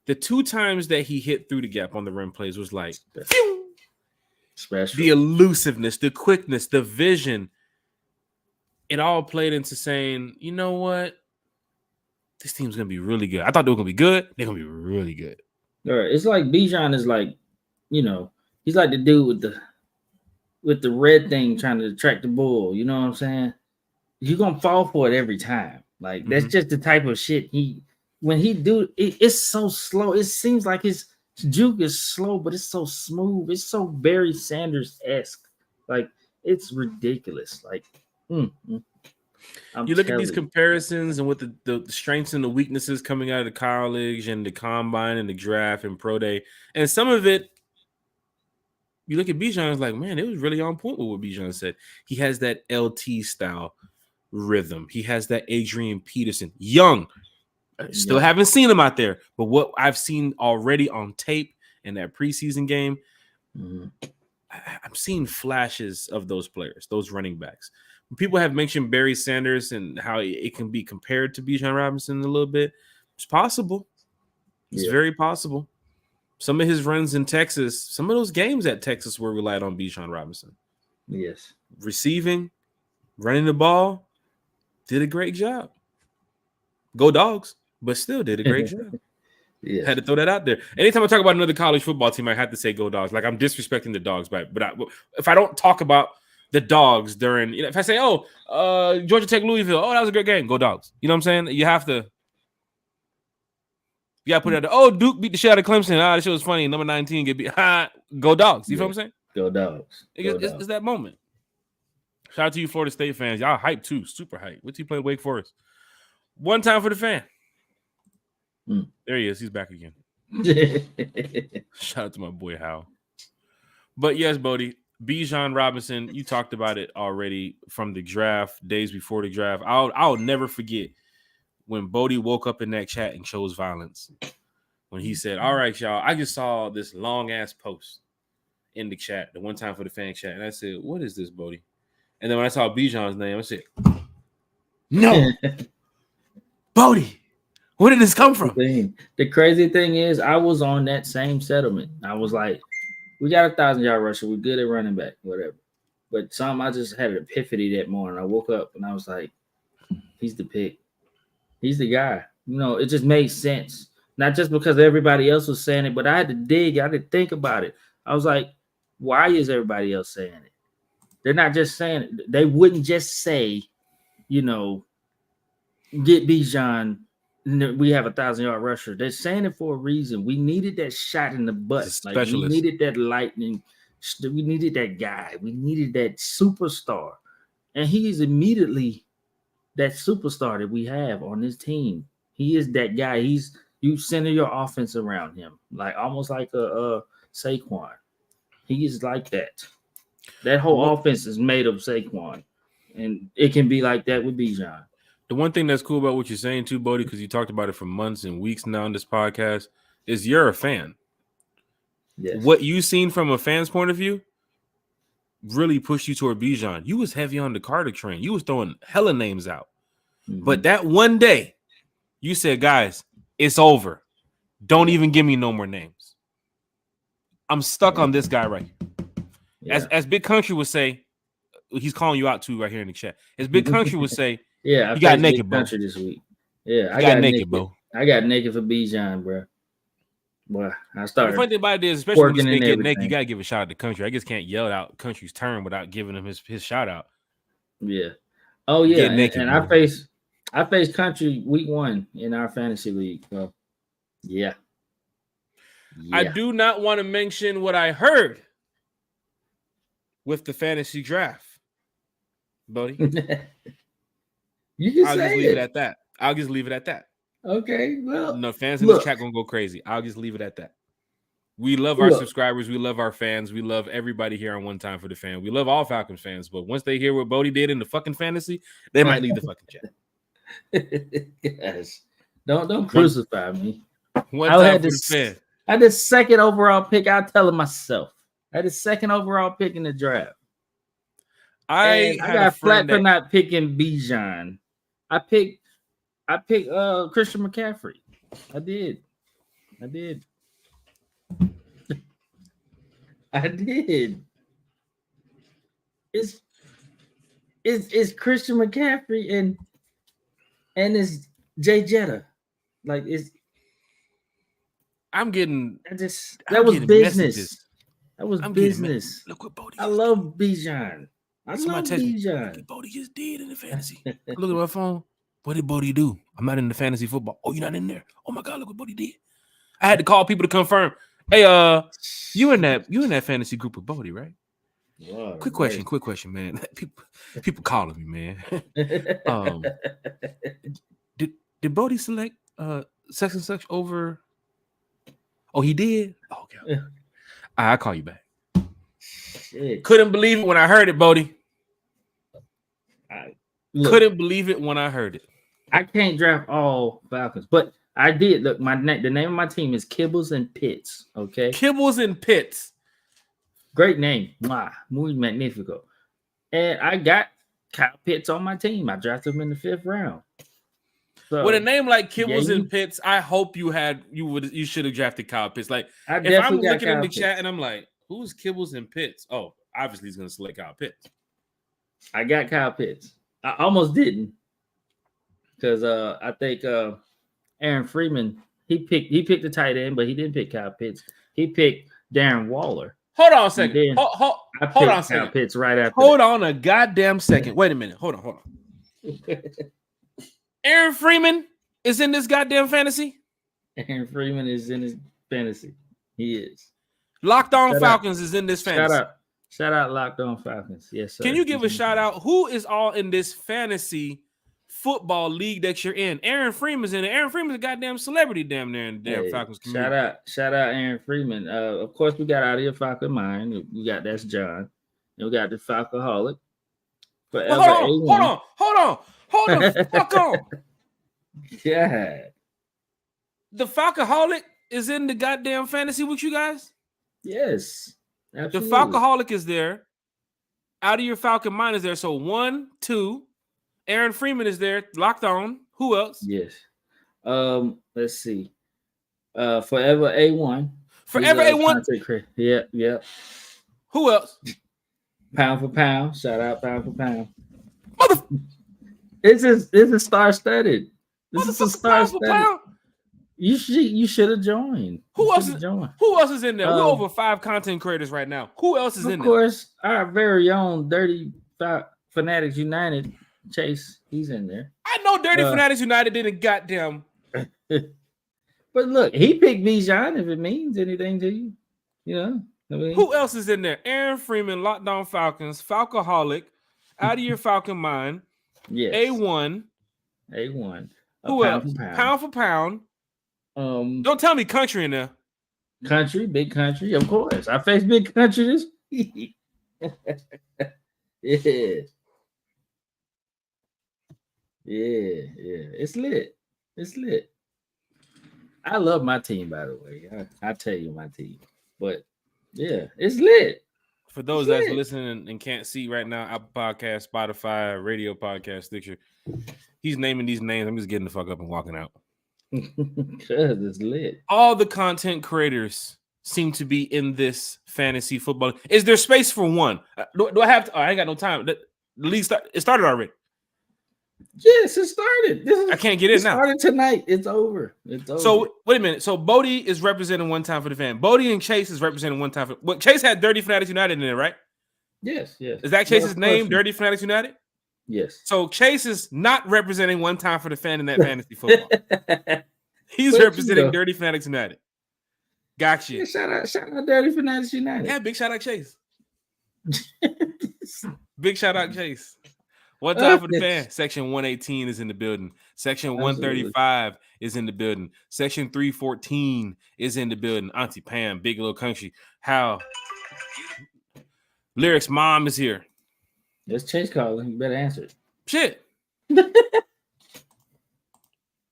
the 2 times that he hit through the gap on the rim plays was like special. The elusiveness, the quickness, the vision. It all played into saying, you know what? This team's going to be really good. I thought they were going to be good. They're going to be really good. All right. It's like Bijan is like, he's like the dude with the red thing trying to attract the bull. You know what I'm saying? You're going to fall for it every time. Like, that's just the type of shit when he do, it's so slow. It seems like his juke is slow, but it's so smooth. It's so Barry Sanders-esque. Like, it's ridiculous. Like, you look at these comparisons and with the strengths and the weaknesses coming out of the college and the combine and the draft and pro day, and some of it, you look at Bijan, it's like, man, it was really on point with what Bijan said. He has that LT style rhythm. He has that Adrian Peterson, young. Still haven't seen him out there, but what I've seen already on tape in that preseason game, I'm seeing flashes of those players, those running backs. People have mentioned Barry Sanders and how it can be compared to Bijan Robinson a little bit. It's possible. It's very possible. Some of his runs in Texas, some of those games at Texas were relied on Bijan Robinson. Yes. Receiving, running the ball, did a great job. Go Dogs, but still did a great job. Yeah. Had to throw that out there. Anytime I talk about another college football team, I have to say Go Dogs. Like, I'm disrespecting the Dogs, but if I don't talk about the Dogs during, if I say, Georgia Tech, Louisville, that was a great game, Go Dogs. You know what I'm saying? You got to put it out there. Duke beat the shit out of Clemson. That shit was funny. Number 19 get beat. Go Dogs. You feel what I'm saying? Go Dogs. It's that moment. Shout out to you Florida State fans. Y'all hype too. Super hype. What's he play Wake Forest? One time for the fan. There he is. He's back again. Shout out to my boy Hal. But yes, Bodie, Bijan Robinson, you talked about it already from the draft, days before the draft. I'll never forget when Bodie woke up in that chat and chose violence. When he said, all right, y'all, I just saw this long-ass post in the chat, the one time for the fan chat. And I said, what is this, Bodie? And then when I saw Bijan's name, I said, no. Bodie, where did this come from? The crazy thing is, I was on that same settlement. I was like, we got 1,000-yard rusher. We're good at running back, whatever. But I just had an epiphany that morning. I woke up and I was like, he's the pick. He's the guy. It just made sense. Not just because everybody else was saying it, but I had to dig. I had to think about it. I was like, why is everybody else saying it? They're not just saying they wouldn't just say, you know, get Bijan. We have 1,000-yard rusher. They're saying it for a reason. We needed that shot in the butt. He's a Like we specialist. needed that lightning. We needed that guy. We needed that superstar. And he is immediately that superstar that we have on this team. He is that guy. You center your offense around him, like almost like a Saquon. He is like that. That whole offense is made of Saquon, and it can be like that with Bijan. The one thing that's cool about what you're saying too, Bodie, because you talked about it for months and weeks now on this podcast, is you're a fan. Yes. What you seen from a fan's point of view really pushed you toward Bijan. You was heavy on the Carter train. You was throwing hella names out. Mm-hmm. But that one day, you said, guys, it's over. Don't even give me no more names. I'm stuck on this guy right here. Yeah. As Big Country would say, he's calling you out too right here in the chat. As Big Country would say, yeah, you got naked, bro. This week. Yeah, I got naked, bro. I got naked for Bijan, bro. Boy, I started. The funny thing about it is, especially when you get naked, you gotta give a shout out to Country. I just can't yell out Country's term without giving him his shout out. Yeah. Oh yeah, naked, and I faced Country week 1 in our fantasy league. So yeah. I do not want to mention what I heard with the fantasy draft, Bodie. You can I'll say just leave it at that. I'll just leave it at that. Okay, well, no fans in this chat gonna go crazy. I'll just leave it at that. We love our subscribers. We love our fans. We love everybody here on One Time for the Fan. We love all Falcons fans, but once they hear what Bodie did in the fucking fantasy, they might leave the fucking chat. Yes, don't crucify me. One time for the fan. I had the second overall pick. I'll tell it myself. I had the second overall pick in the draft. I got flat for not picking Bijan. I picked Christian McCaffrey. I did. It's Christian McCaffrey and it's Jay Jetta. Like I'm getting that was business. Messages. That was business. Look what Bodie. I love Bijan. I love Bijan. What Bodie just did in the fantasy. Look at my phone. What did Bodie do? I'm not in the fantasy football. Oh, you're not in there. Oh my God, look what Bodie did. I had to call people to confirm. Hey, you in that fantasy group with Bodie, right? Wow, quick question, man. People calling me, man. Did Bodie select such and such over? Oh, he did. Oh, okay. I'll call you back. Shit. Couldn't believe it when I heard it, Bodie. Couldn't believe it when I heard it. I can't draft all Falcons, but I did. Look, the name of my team is Kibbles and Pitts. Okay, Kibbles and Pitts. Great name. Muy magnifico. And I got Kyle Pitts on my team. I drafted him in the 5th round. So, with a name like Kibbles and Pitts, I hope you should have drafted Kyle Pitts. Like if I'm looking in the chat and I'm like, who's Kibbles and Pitts? Oh, obviously he's gonna select Kyle Pitts. I got Kyle Pitts. I almost didn't. Because I think Aaron Freeman, he picked the tight end, but he didn't pick Kyle Pitts. He picked Darren Waller. Hold on a second. Hold on a second. Kyle Pitts right after. Hold on a goddamn second. Wait a minute. Hold on. Aaron Freeman is in this goddamn fantasy? Aaron Freeman is in his fantasy. He is. Locked On Falcons is in this fantasy. Shout out Locked On Falcons. Yes, sir. Can you give a shout out? Who is all in this fantasy football league that you're in? Aaron Freeman's in it. Aaron Freeman's a goddamn celebrity damn near in the damn Falcons community. Shout out Aaron Freeman. Of course, we got out of here Falcon Mine. We got that's John. And we got the Falcoholic. Hold the fuck on. Yeah. The Falcoholic is in the goddamn fantasy with you guys? Yes. Absolutely. The Falcoholic is there. Out of your Falcon Mine is there. So 1, 2. Aaron Freeman is there. Locked On. Who else? Yes. Let's see. Forever A1. Forever A1. Yeah. Who else? Pound for Pound. Shout out Pound for Pound. This is star-studded. This is a star-studded. You should have joined. Who else is in there? We're Um, over 5 content creators right now. Who else is in Of there? course, our very own Dirty Fanatics United, Chase, he's in there. I know Dirty Fanatics United didn't goddamn. But look, he picked Bijan if it means anything to you. You know, I mean, Who else is in there? Aaron Freeman, Lockdown Falcons, Falcoholic, Out of Your Falcon Mind, yes, A1. Who else? Pound for pound. Don't tell me Country in there. Country, Big Country, of course. I faced Big Country this week. Yeah. It's lit. I love my team, by the way. I tell you my team. But yeah, it's lit. For those that's listening and can't see right now, Apple Podcast, Spotify, Radio Podcast, Stitcher, he's naming these names. I'm just getting the fuck up and walking out. Because it's lit. All the content creators seem to be in this fantasy football. Is there space for one? Do I have to? Oh, I ain't got no time. The league it started already. Yes, it started. I can't get in now. Started tonight. It's over. So wait a minute. So Bodie is representing one time for the fan. Bodie and Chase is representing one time for. Chase had Dirty Fanatics United in there, right? Yes. Is that Chase's name? Dirty Fanatics United. Yes. So Chase is not representing one time for the fan in that fantasy football. He's representing Dirty Fanatics United. Gotcha. Yeah, shout out Dirty Fanatics United. Yeah, big shout out Chase. Big shout out Chase. One time for the fan. Section 118 is in the building. Section 135 is in the building. Section 314 is in the building. Auntie Pam, Big Little Country. How? Lyric's mom is here. That's Chase calling. You better answer it. Shit.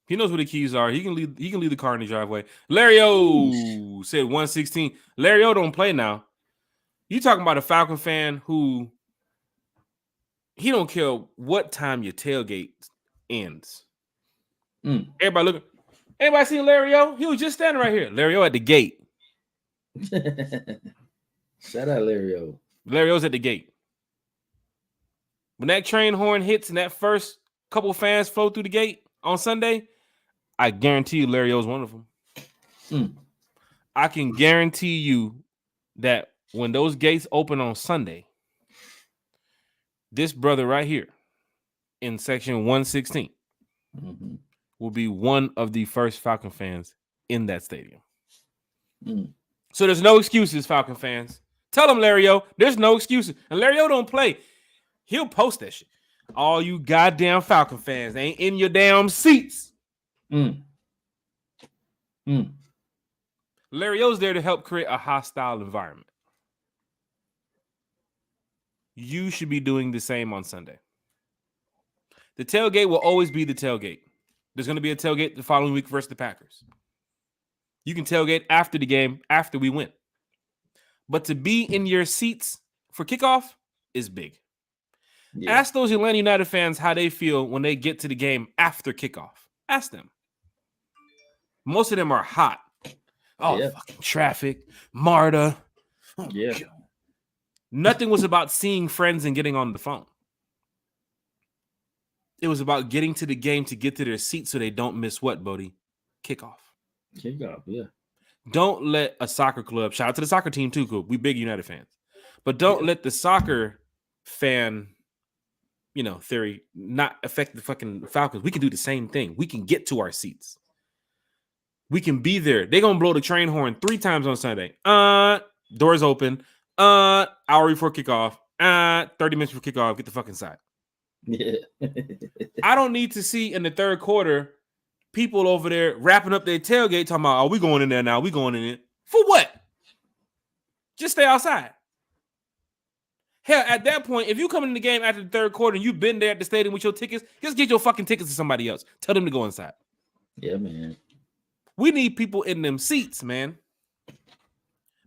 He knows where the keys are. He can leave the car in the driveway. Larry O said 116. Larry O don't play now. You talking about a Falcon fan who he don't care what time your tailgate ends. Everybody looking. Anybody seen Larry O? He was just standing right here. Larry O at the gate. Shout out Larry O. Larry O's at the gate. When that train horn hits and that first couple fans flow through the gate on Sunday, I guarantee you Larry O's one of them. I can guarantee you that when those gates open on Sunday, this brother right here in section 116 will be one of the first Falcon fans in that stadium. So there's no excuses, Falcon fans. Tell them, Larry O, there's no excuses. And Larry O don't play. He'll post that shit. All you goddamn Falcon fans ain't in your damn seats. Larry O's there to help create a hostile environment. You should be doing the same on Sunday. The tailgate will always be the tailgate. There's going to be a tailgate the following week versus the Packers. You can tailgate after the game, after we win. But to be in your seats for kickoff is big. Yeah. Ask those Atlanta United fans how they feel when they get to the game after kickoff. Ask them. Most of them are hot. Fucking traffic, MARTA. Yeah. Nothing was about seeing friends and getting on the phone. It was about getting to the game to get to their seats so they don't miss what, Bodie? Kickoff, yeah. Don't let a soccer club, shout out to the soccer team too, cool. We big United fans. But don't let the soccer fan, theory not affect the fucking Falcons. We can do the same thing. We can get to our seats. We can be there. They're going to blow the train horn 3 times on Sunday. Doors open. Hour before kickoff. 30 minutes before kickoff. Get the fuck inside. Yeah. I don't need to see in the third quarter people over there wrapping up their tailgate talking about, we going in there now. We going in it. For what? Just stay outside. Hell, at that point, if you come in the game after the third quarter and you've been there at the stadium with your tickets, just get your fucking tickets to somebody else. Tell them to go inside. Yeah, man. We need people in them seats, man.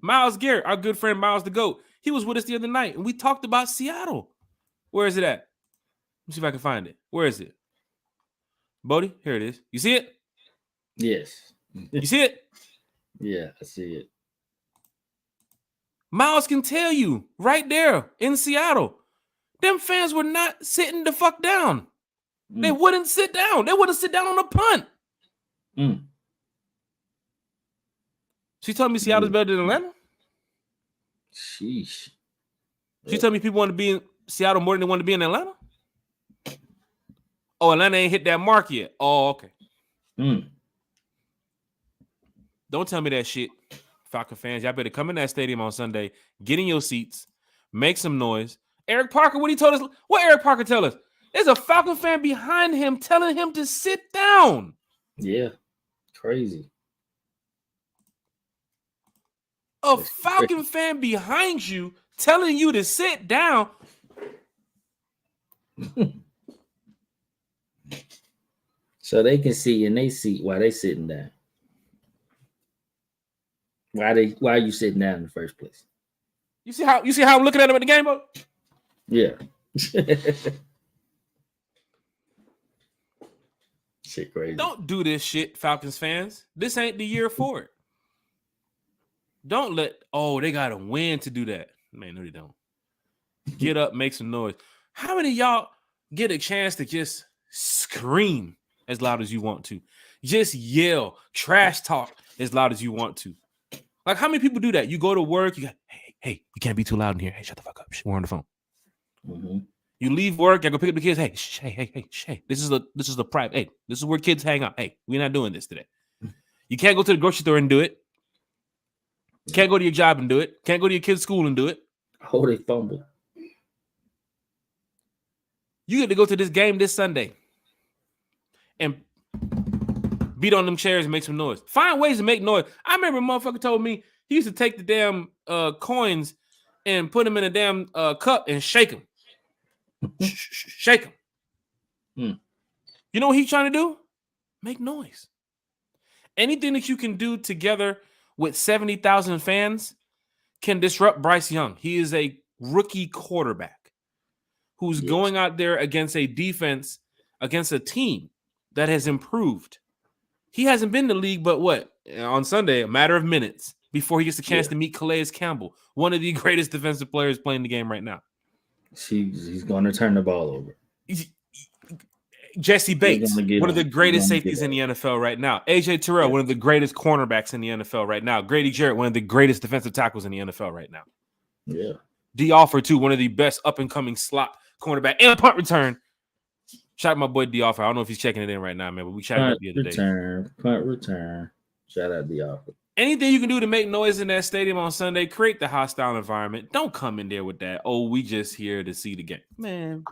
Myles Garrett, our good friend Miles the GOAT, he was with us the other night, and we talked about Seattle. Where is it at? Let me see if I can find it. Where is it? Bodie, here it is. You see it? Yes. You see it? Yeah, I see it. Miles can tell you right there in Seattle, them fans were not sitting the fuck down. They wouldn't sit down. They wouldn't sit down on a punt. She told me Seattle's better than Atlanta. Sheesh. She told me people want to be in Seattle more than they want to be in Atlanta. Oh, Atlanta ain't hit that mark yet. Oh, okay. Don't tell me that shit, Falcon fans. Y'all better come in that stadium on Sunday, get in your seats, make some noise. Eric Parker, what he told us? What Eric Parker tell us? There's a Falcon fan behind him telling him to sit down. Yeah, crazy. A Falcon fan behind you telling you to sit down. So they can see in their seat while they sitting down. Why are you sitting down in the first place? You see how I'm looking at him at the game, bro? Yeah. Shit crazy. Don't do this shit, Falcons fans. This ain't the year for it. Don't let they gotta win to do that. Man, no, they don't. Get up, make some noise. How many of y'all get a chance to just scream as loud as you want to? Just yell, trash talk as loud as you want to. Like, how many people do that? You go to work, you got, hey, you can't be too loud in here. Hey, shut the fuck up. We're on the phone. Mm-hmm. You leave work, you go pick up the kids. Hey, this is the private. Hey, this is where kids hang out. Hey, we're not doing this today. You can't go to the grocery store and do it. Can't go to your job and do it. Can't go to your kid's school and do it. Oh, they fumble. You get to go to this game this Sunday and beat on them chairs and make some noise. Find ways to make noise. I remember a motherfucker told me he used to take the damn coins and put them in a damn cup and shake them. Shake them. You know what he's trying to do? Make noise. Anything that you can do together with 70,000 fans can disrupt Bryce Young. He is a rookie quarterback who's going out there against a defense, against a team that has improved. He hasn't been in the league, but what? On Sunday, a matter of minutes before he gets a chance to meet Calais Campbell, one of the greatest defensive players playing the game right now. He's going to turn the ball over. Jesse Bates, one of the greatest safeties in the NFL right now. AJ Terrell, one of the greatest cornerbacks in the NFL right now. Grady Jarrett, one of the greatest defensive tackles in the NFL right now. Yeah. D. Offer, too, one of the best up-and-coming slot cornerback and punt return. Shout out my boy D. Offer. I don't know if he's checking it in right now, man, but we chatted up the other day. Punt return. Shout out D. Offer. Anything you can do to make noise in that stadium on Sunday, create the hostile environment. Don't come in there with that, we just here to see the game. Man,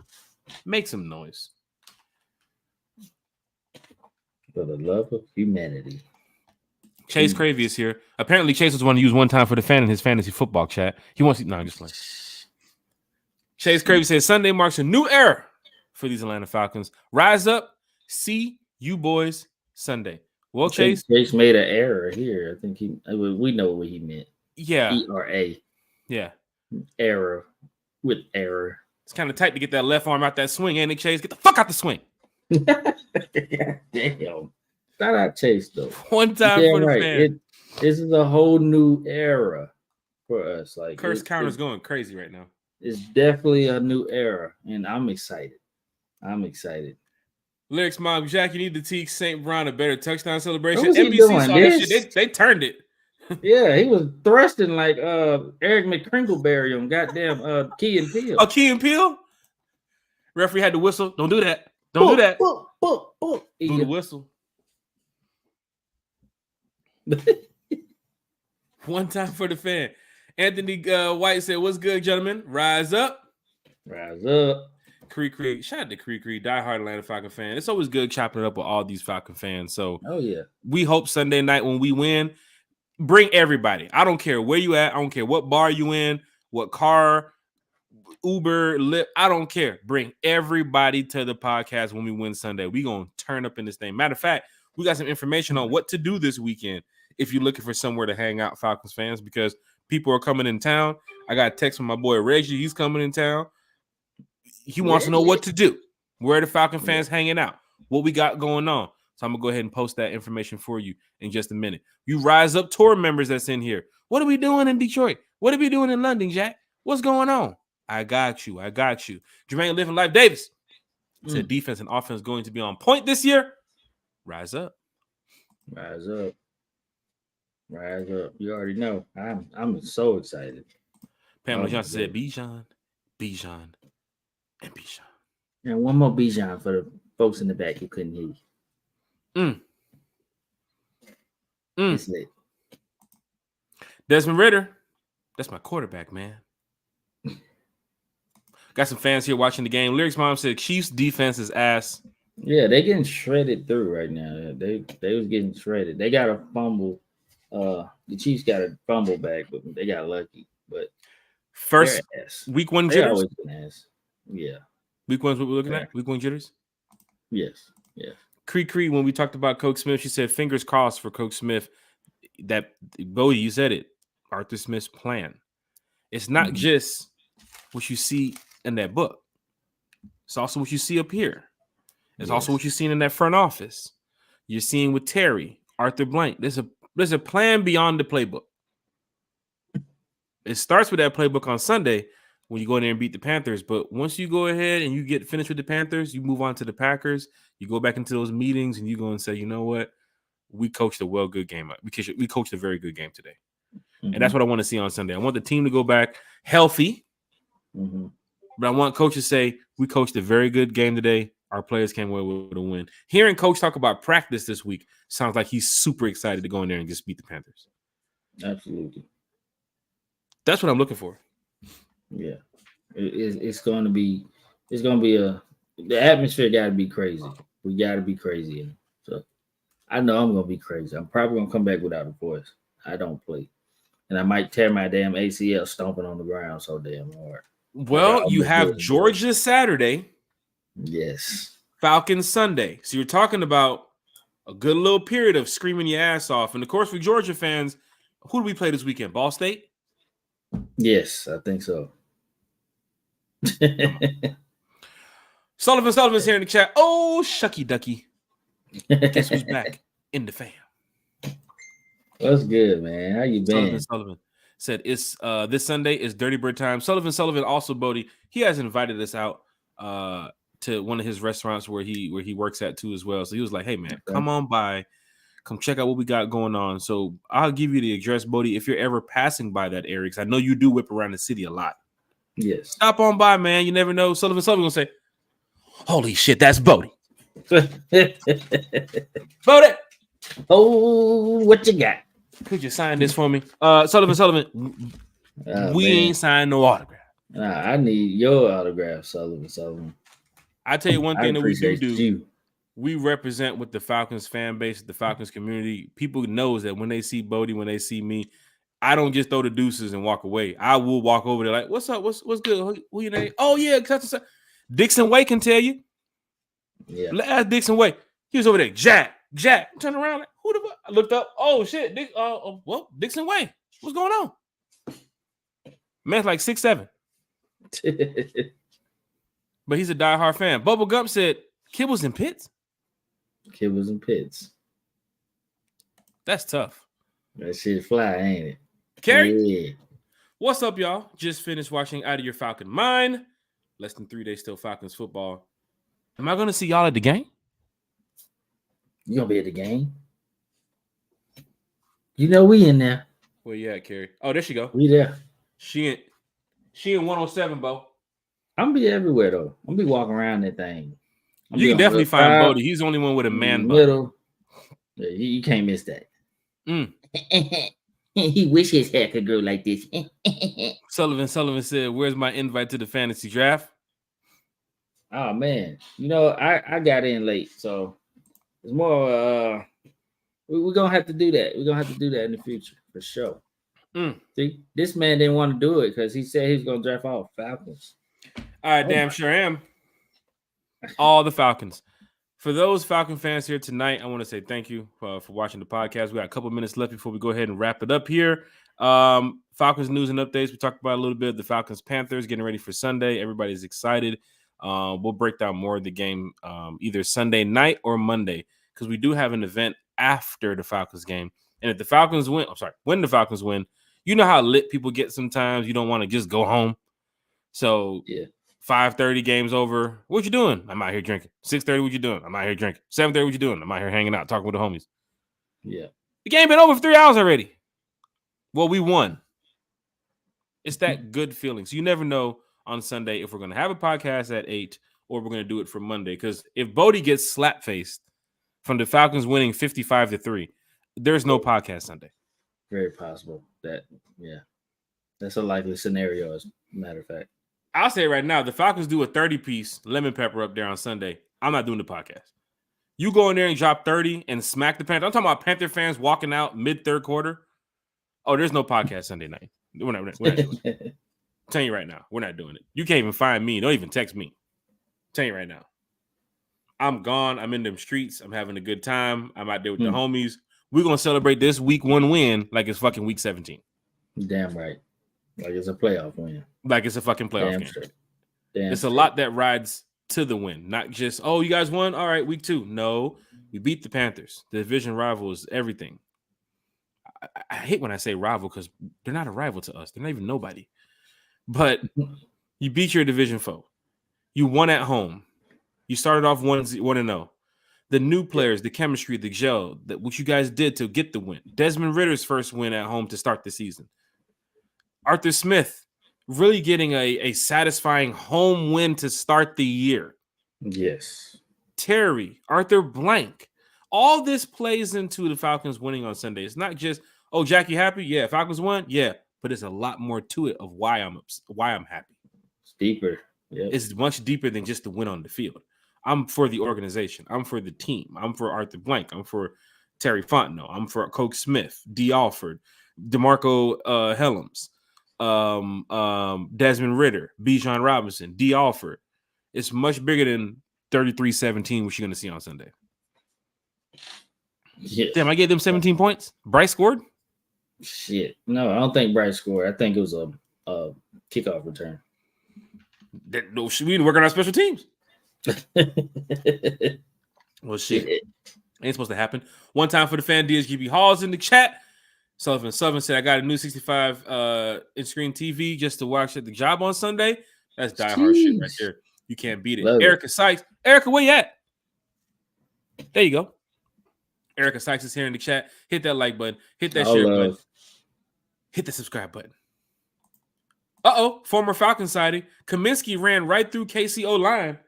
make some noise. For the love of humanity. Chase Cravey is here. Apparently, Chase was one to use one time for the fan in his fantasy football chat. He wants to. No, I'm just like. Chase Cravey says Sunday marks a new era for these Atlanta Falcons. Rise up, see you boys Sunday. Well, Chase made an error here. I think we know what he meant. Yeah. ERA. Yeah. Error with error. It's kind of tight to get that left arm out that swing, ain't it, Chase? Get the fuck out the swing. Damn. Shout out Chase though. One time for the fan. This is a whole new era for us. Like Curse counter's going crazy right now. It's definitely a new era, and I'm excited. Lyrics Mom, Jack, you need to teach St. Brown a better touchdown celebration. What was NBC he doing? saw that shit. They turned it. Yeah, he was thrusting like Eric McCrinkleberry on goddamn Key and Peele. Oh, Key and Peele? Referee had to whistle. Don't do that. Don't do that. Do the whistle. One time for the fan. Anthony White said, "What's good, gentlemen? Rise up. Rise up." Creek. Shout out to Creek. Diehard Atlanta Falcon fan. It's always good chopping it up with all these Falcon fans. So, we hope Sunday night when we win, bring everybody. I don't care where you at. I don't care what bar you in, what car, Uber, Lyft. I don't care. Bring everybody to the podcast when we win Sunday. We gonna turn up in this thing. Matter of fact, we got some information on what to do this weekend if you're looking for somewhere to hang out, Falcons fans, because people are coming in town. I got a text from my boy Reggie. He's coming in town. He wants to know what to do. Where are the Falcon fans hanging out? What we got going on? So I'm going to go ahead and post that information for you in just a minute. You Rise Up tour members that's in here. What are we doing in Detroit? What are we doing in London, Jack? What's going on? I got you. Jermaine Living Life Davis said defense and offense going to be on point this year. Rise up. Rise up. Rise up. You already know. I'm so excited. Pamela Oh my Johnson said, God. Bijan, Bijan, and Bijan. And one more Bijan for the folks in the back who couldn't hear you. Mm, mm. It's lit. Desmond Ritter, that's my quarterback, man. Got some fans here watching the game. Lyrics mom said Chiefs defense is ass. Yeah, they getting shredded through right now. They was getting shredded. They got a fumble. The Chiefs got a fumble back, but they got lucky. But First they're ass. week one They jitters. always been ass. Yeah. Week one's what we're looking Fair. at. Week one jitters. Yes. Yes. Cree, when we talked about Coach Smith, she said fingers crossed for Coach Smith. That Bodie, you said it. Arthur Smith's plan. It's not just what you see in that book. It's also what you see up here. It's also what you're seeing in that front office. You're seeing with Terry, Arthur Blank. There's a plan beyond the playbook. It starts with that playbook on Sunday when you go in there and beat the Panthers. But once you go ahead and you get finished with the Panthers, you move on to the Packers. You go back into those meetings and you go and say, you know what? We coached a good game. We coached a very good game today. Mm-hmm. And that's what I want to see on Sunday. I want the team to go back healthy. Mm-hmm. But I want coach to say, we coached a very good game today. Our players came away with a win. Hearing coach talk about practice this week sounds like he's super excited to go in there and just beat the Panthers. Absolutely. That's what I'm looking for. Yeah. It's going to be the atmosphere got to be crazy. We got to be crazy. So I know I'm going to be crazy. I'm probably going to come back without a voice. I don't play. And I might tear my damn ACL stomping on the ground so damn hard. Well, you have Georgia Saturday. Yes. Falcons Sunday. So you're talking about a good little period of screaming your ass off. And of course, for Georgia fans, who do we play this weekend? Ball State? Yes, I think so. Sullivan's here in the chat. Oh, shucky ducky. Guess who's back in the fam? What's good, man? How you been? Sullivan said it's this Sunday is Dirty Bird time. Sullivan also, Bodie, he has invited us out to one of his restaurants where he works at too as well. So he was like, hey man, come on by, come check out what we got going on. So I'll give you the address, Bodie, if you're ever passing by that area, because I know you do whip around the city a lot. Yes. Stop on by, man. You never know. Sullivan gonna say, holy shit, that's Bodie. Bodie. Oh, what you got? Could you sign this for me? Sullivan, we ain't signed no autograph. Nah, I need your autograph, Sullivan. I tell you one thing that we do. You. We represent with the Falcons fan base, the Falcons community. People knows that when they see Bodie, when they see me, I don't just throw the deuces and walk away. I will walk over there like, what's up? What's good? Who your name? Oh, yeah. Dixon Way can tell you. Yeah. Let's ask Dixon Way. He was over there. Jack. Turn around. Like, who the fuck? I looked up. Oh, shit. Dixon Way. What's going on? Man's like 6'7". But he's a diehard fan. Bubble Gump said, Kibbles and Pits? Kibbles and Pits. That's tough. That shit fly, ain't it? Kerry? Yeah. What's up, y'all? Just finished watching Out of Your Falcon Mind. Less than 3 days till Falcons football. Am I going to see y'all at the game? You going to be at the game? You know we in there. Where you at, Kerry? Oh, there she go. We there. She in 107, Bo. I'm be everywhere though. I'm be walking around that thing. You can definitely find Bodie. He's the only one with a man bun. Yeah, you can't miss that. He wish his hair could grow like this. Sullivan said, "Where's my invite to the fantasy draft?" Oh man, I got in late, so it's more. We're gonna have to do that. We're gonna have to do that in the future for sure. See, this man didn't want to do it because he said he was gonna draft all Falcons. I damn sure am. All the Falcons. For those Falcon fans here tonight, I want to say thank you for watching the podcast. We got a couple minutes left before we go ahead and wrap it up here. Falcons news and updates. We talked about a little bit of the Falcons Panthers getting ready for Sunday. Everybody's excited. We'll break down more of the game either Sunday night or Monday because we do have an event after the Falcons game. And if the Falcons win, when the Falcons win, you know how lit people get sometimes. You don't want to just go home. So yeah. 5:30 game's over. What you doing? I'm out here drinking. 6:30, what you doing? I'm out here drinking. 7:30, what you doing? I'm out here hanging out, talking with the homies. Yeah. The game been over for 3 hours already. Well, we won. It's that good feeling. So you never know on Sunday if we're going to have a podcast at 8 or we're going to do it for Monday. Because if Bodie gets slap faced from the Falcons winning 55-3, there's no podcast Sunday. Very possible that, that's a likely scenario. As a matter of fact, I'll say right now, the Falcons do a 30-piece lemon pepper up there on Sunday. I'm not doing the podcast. You go in there and drop 30 and smack the Panthers. I'm talking about Panther fans walking out mid-third quarter. Oh, there's no podcast Sunday night. We're not doing it. I'm telling you right now, we're not doing it. You can't even find me. Don't even text me. I'm telling you right now. I'm gone. I'm in them streets. I'm having a good time. I'm out there with the homies. We're going to celebrate this week 1 win like it's fucking week 17. Damn right. Like it's a playoff win. Like it's a fucking playoff game. It's a lot that rides to the win, not just, oh, you guys won? All right, week 2. No, we beat the Panthers. The division rival is everything. I hate when I say rival because they're not a rival to us. They're not even nobody. But you beat your division foe. You won at home. You started off 1-0. The new players, the chemistry, the gel, what you guys did to get the win. Desmond Ritter's first win at home to start the season. Arthur Smith really getting a satisfying home win to start the year. Yes. Terry, Arthur Blank. All this plays into the Falcons winning on Sunday. It's not just, oh, Jackie happy? Yeah. Falcons won? Yeah. But there's a lot more to it of why I'm happy. It's deeper. Yep. It's much deeper than just the win on the field. I'm for the organization. I'm for the team. I'm for Arthur Blank. I'm for Terry Fontenot. I'm for Coke Smith, D. Alford, DeMarco Helms, Desmond Ridder, Bijan Robinson, D. Alford. It's much bigger than 33-17, which you're going to see on Sunday. Yes. Damn, I gave them 17 points. Bryce scored? Shit. No, I don't think Bryce scored. I think it was a kickoff return. We need to work on our special teams. Well, shit. Ain't supposed to happen. One time for the fan, DSGB Halls in the chat. Sullivan said, I got a new 65 in-screen TV just to watch at the job on Sunday. That's diehard shit right there. You can't beat it. Love Erica Sykes. Erica, where you at? There you go. Erica Sykes is here in the chat. Hit that like button. Hit that share button. Hit the subscribe button. Uh-oh. Former Falcon sighting. Kaminsky ran right through KCO line.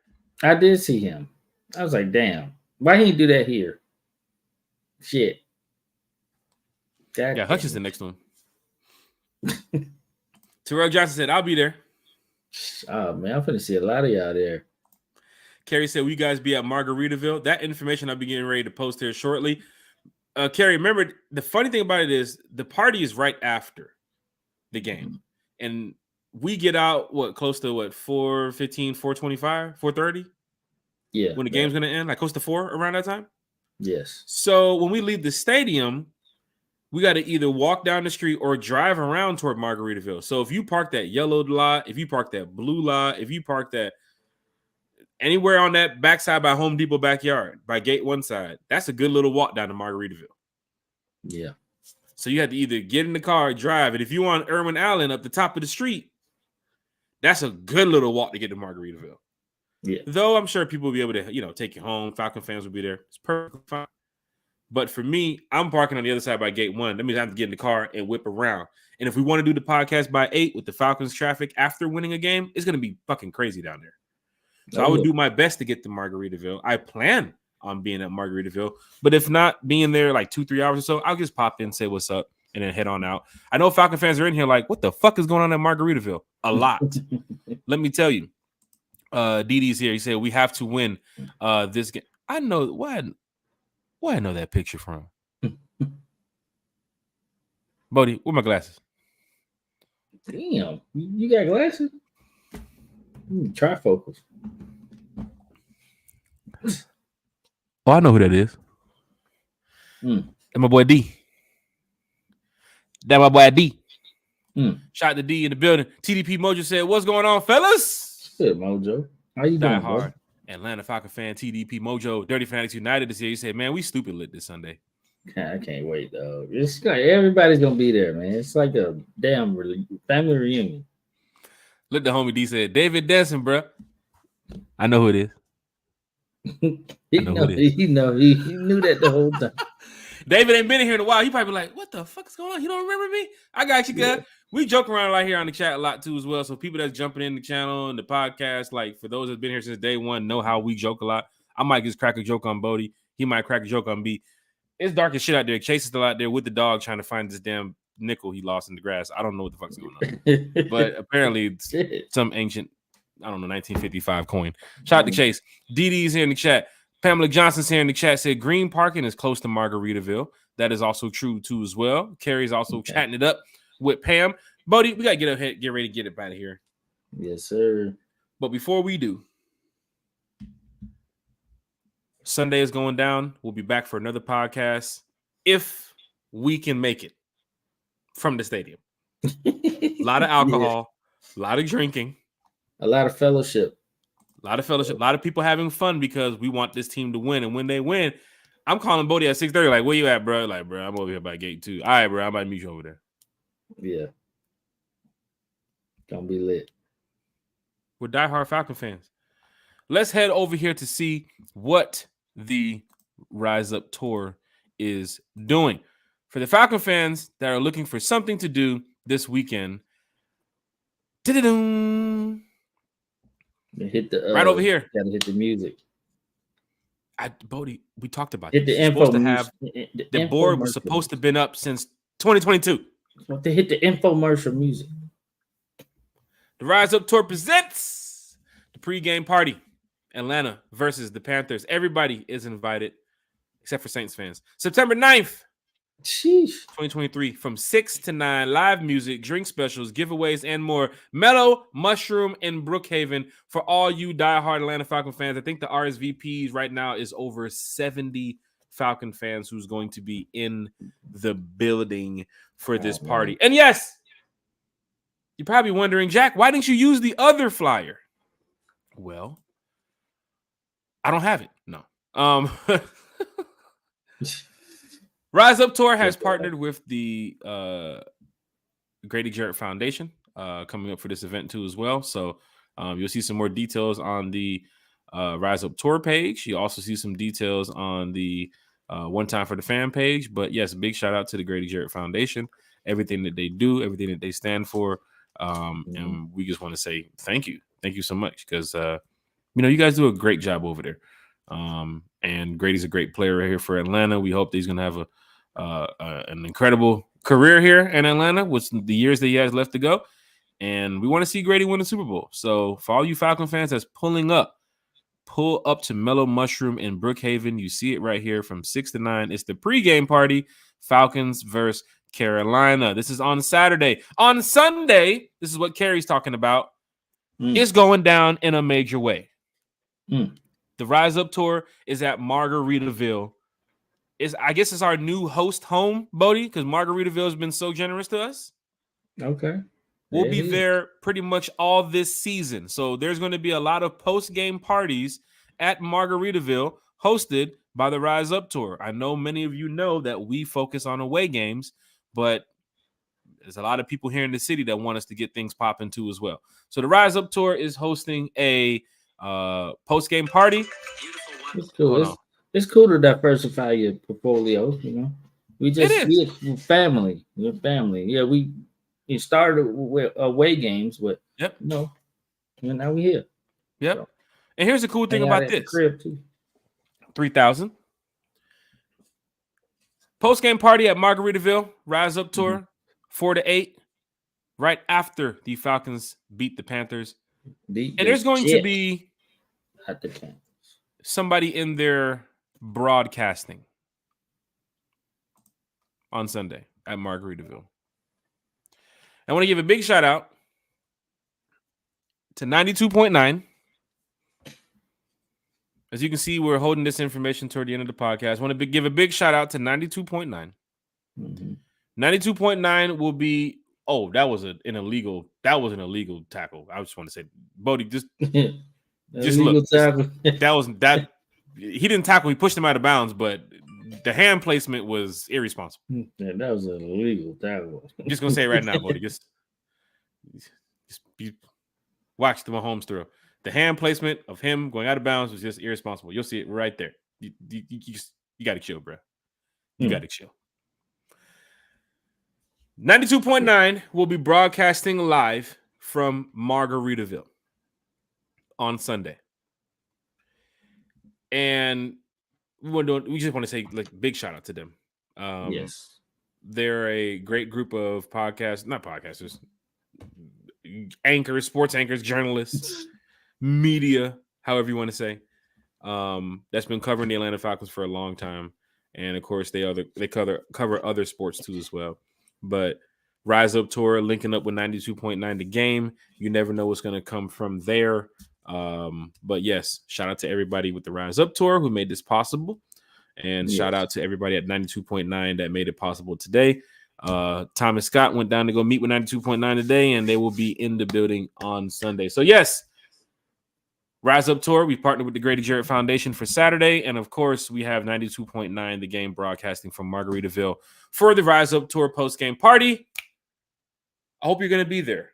I did see him. I was like, damn. Why didn't he do that here? Shit. Yeah, Hutch is the next one. Terrell Johnson said, I'll be there. Oh, man, I'm finna see a lot of y'all there. Kerry said, will you guys be at Margaritaville? That information I'll be getting ready to post here shortly. Kerry, remember, the funny thing about it is the party is right after the game. And we get out, close to 4:15, 4:25, 4:30? Yeah. When the game's going to end, like close to 4 around that time? Yes. So when we leave the stadium, we got to either walk down the street or drive around toward Margaritaville. So if you park that yellow lot, if you park that blue lot, if you park that anywhere on that backside by Home Depot backyard, by gate 1 side, that's a good little walk down to Margaritaville. Yeah. So you have to either get in the car or drive. And if you want Irwin Allen up the top of the street, that's a good little walk to get to Margaritaville. Yeah. Though I'm sure people will be able to, take you home. Falcon fans will be there. It's perfectly fine. But for me, I'm parking on the other side by gate 1. That means I have to get in the car and whip around. And if we want to do the podcast by 8 with the Falcons traffic after winning a game, it's going to be fucking crazy down there. So I would do my best to get to Margaritaville. I plan on being at Margaritaville. But if not, being there like 2-3 hours or so, I'll just pop in, say what's up, and then head on out. I know Falcon fans are in here like, what the fuck is going on at Margaritaville? A lot. Let me tell you. DD's here. He said, we have to win this game. I know why I know that picture from. Bodie, where my glasses? Damn. You got glasses? Trifocals. Oh, I know who that is. And my boy D. That my boy D. Shout out to D in the building. TDP Mojo said, what's going on, fellas? Good, Mojo. How you doing, hard. Atlanta Falcon fan, TDP Mojo, Dirty Fanatics United this year. He said, man, we stupid lit this Sunday. I can't wait, though. It's like everybody's going to be there, man. It's like a damn family reunion. Look, the homie D said, David Denson, bro. I know who it is. He knew that the whole time. David ain't been in here in a while. He probably be like, what the fuck is going on? He don't remember me? I got you, guys. We joke around right here on the chat a lot too as well. So people that's jumping in the channel and the podcast, like for those that's been here since day one, know how we joke a lot. I might just crack a joke on Bodie. He might crack a joke on me. It's dark as shit out there. Chase is still out there with the dog trying to find this damn nickel he lost in the grass. I don't know what the fuck's going on. But apparently it's some ancient, I don't know, 1955 coin. Shout out to Chase. DD's here in the chat. Pamela Johnson's here in the chat, said Green Parking is close to Margaritaville. That is also true too as well. Carrie's also chatting it up with Pam. Bodie, we got to get ahead, get ready to get it out of here. Yes, sir. But before we do, Sunday is going down. We'll be back for another podcast if we can make it from the stadium. A lot of alcohol, a lot of drinking, a lot of fellowship. A lot of people having fun because we want this team to win. And when they win, I'm calling Bodie at 6:30. Like, where you at, bro? Like, bro, I'm over here by gate 2. All right, bro, I might meet you over there. Yeah. Gonna be lit. We're diehard Falcon fans. Let's head over here to see what the Rise Up Tour is doing. For the Falcon fans that are looking for something to do this weekend, hit the right over here. Gotta hit the music. Bodie, we talked about hit this. The info. The board was supposed to have been up since 2022. They hit the infomercial music. The Rise Up Tour presents the pregame party. Atlanta versus the Panthers. Everybody is invited, except for Saints fans. September 9th, 2023, from 6 to 9, live music, drink specials, giveaways, and more. Mellow Mushroom in Brookhaven for all you diehard Atlanta Falcon fans. I think the RSVPs right now is over 70 Falcon fans who's going to be in the building for this party. And yes, you're probably wondering, Jack, why didn't you use the other flyer? Well, I don't have it. No. Rise Up Tour has partnered with the Grady Jarrett Foundation coming up for this event too as well. So you'll see some more details on the Rise Up Tour page. You'll also see some details on the One Time for the Fan page. But yes, a big shout out to the Grady Jarrett Foundation. Everything that they do, everything that they stand for. And we just want to say thank you. Thank you so much because you guys do a great job over there. And Grady's a great player right here for Atlanta. We hope that he's going to have an incredible career here in Atlanta with the years that he has left to go. And we want to see Grady win the Super Bowl. So for all you Falcon fans that's pull up to Mellow Mushroom in Brookhaven. You see it right here from 6 to 9. It's the pregame party, Falcons versus Carolina. This is on Saturday. On Sunday, this is what Carrie's talking about. It's going down in a major way. The Rise Up Tour is at Margaritaville. I guess it's our new host home, Bodie, because Margaritaville has been so generous to us. Okay. We'll be there pretty much all this season. So there's going to be a lot of post-game parties at Margaritaville hosted by the Rise Up Tour. I know many of you know that we focus on away games, but there's a lot of people here in the city that want us to get things popping too as well. So the Rise Up Tour is hosting a post-game party. It's cool. It's cool to diversify your portfolio, we're family. We're family. Yeah, we started with away games, but now we're here. Yep. So, and here's the cool thing about this. Crib too. 3,000. Post-game party at Margaritaville, Rise Up Tour, 4 to 8, right after the Falcons beat the Panthers. And there's going to be somebody in there broadcasting on Sunday at Margaritaville. I want to give a big shout out to 92.9. As you can see, we're holding this information toward the end of the podcast. I want to give a big shout out to 92.9. 92.9 will be. Oh, that was an illegal tackle. I just want to say, Bodie, just look. That he didn't tackle. He pushed him out of bounds, but the hand placement was irresponsible. Yeah, that was an illegal tackle. I'm just gonna say it right now, Bodie. Just watch the Mahomes throw. The hand placement of him going out of bounds was just irresponsible. You'll see it right there. You got to chill, bro. You got to chill. 92.9 will be broadcasting live from Margaritaville on Sunday. And we just want to say like big shout out to them. Yes. They're a great group of anchors, sports anchors, journalists, media, however you want to say. That's been covering the Atlanta Falcons for a long time. And of course, they cover other sports too as well. But Rise Up Tour linking up with 92.9 The Game. You never know what's going to come from there. But yes, shout out to everybody with the Rise Up Tour who made this possible. And shout out to everybody at 92.9 that made it possible today. Thomas Scott went down to go meet with 92.9 today, and they will be in the building on Sunday. So yes, Rise Up Tour, we partnered with the Grady Jarrett Foundation for Saturday. And of course, we have 92.9 The Game broadcasting from Margaritaville for the Rise Up Tour post-game party. I hope you're going to be there.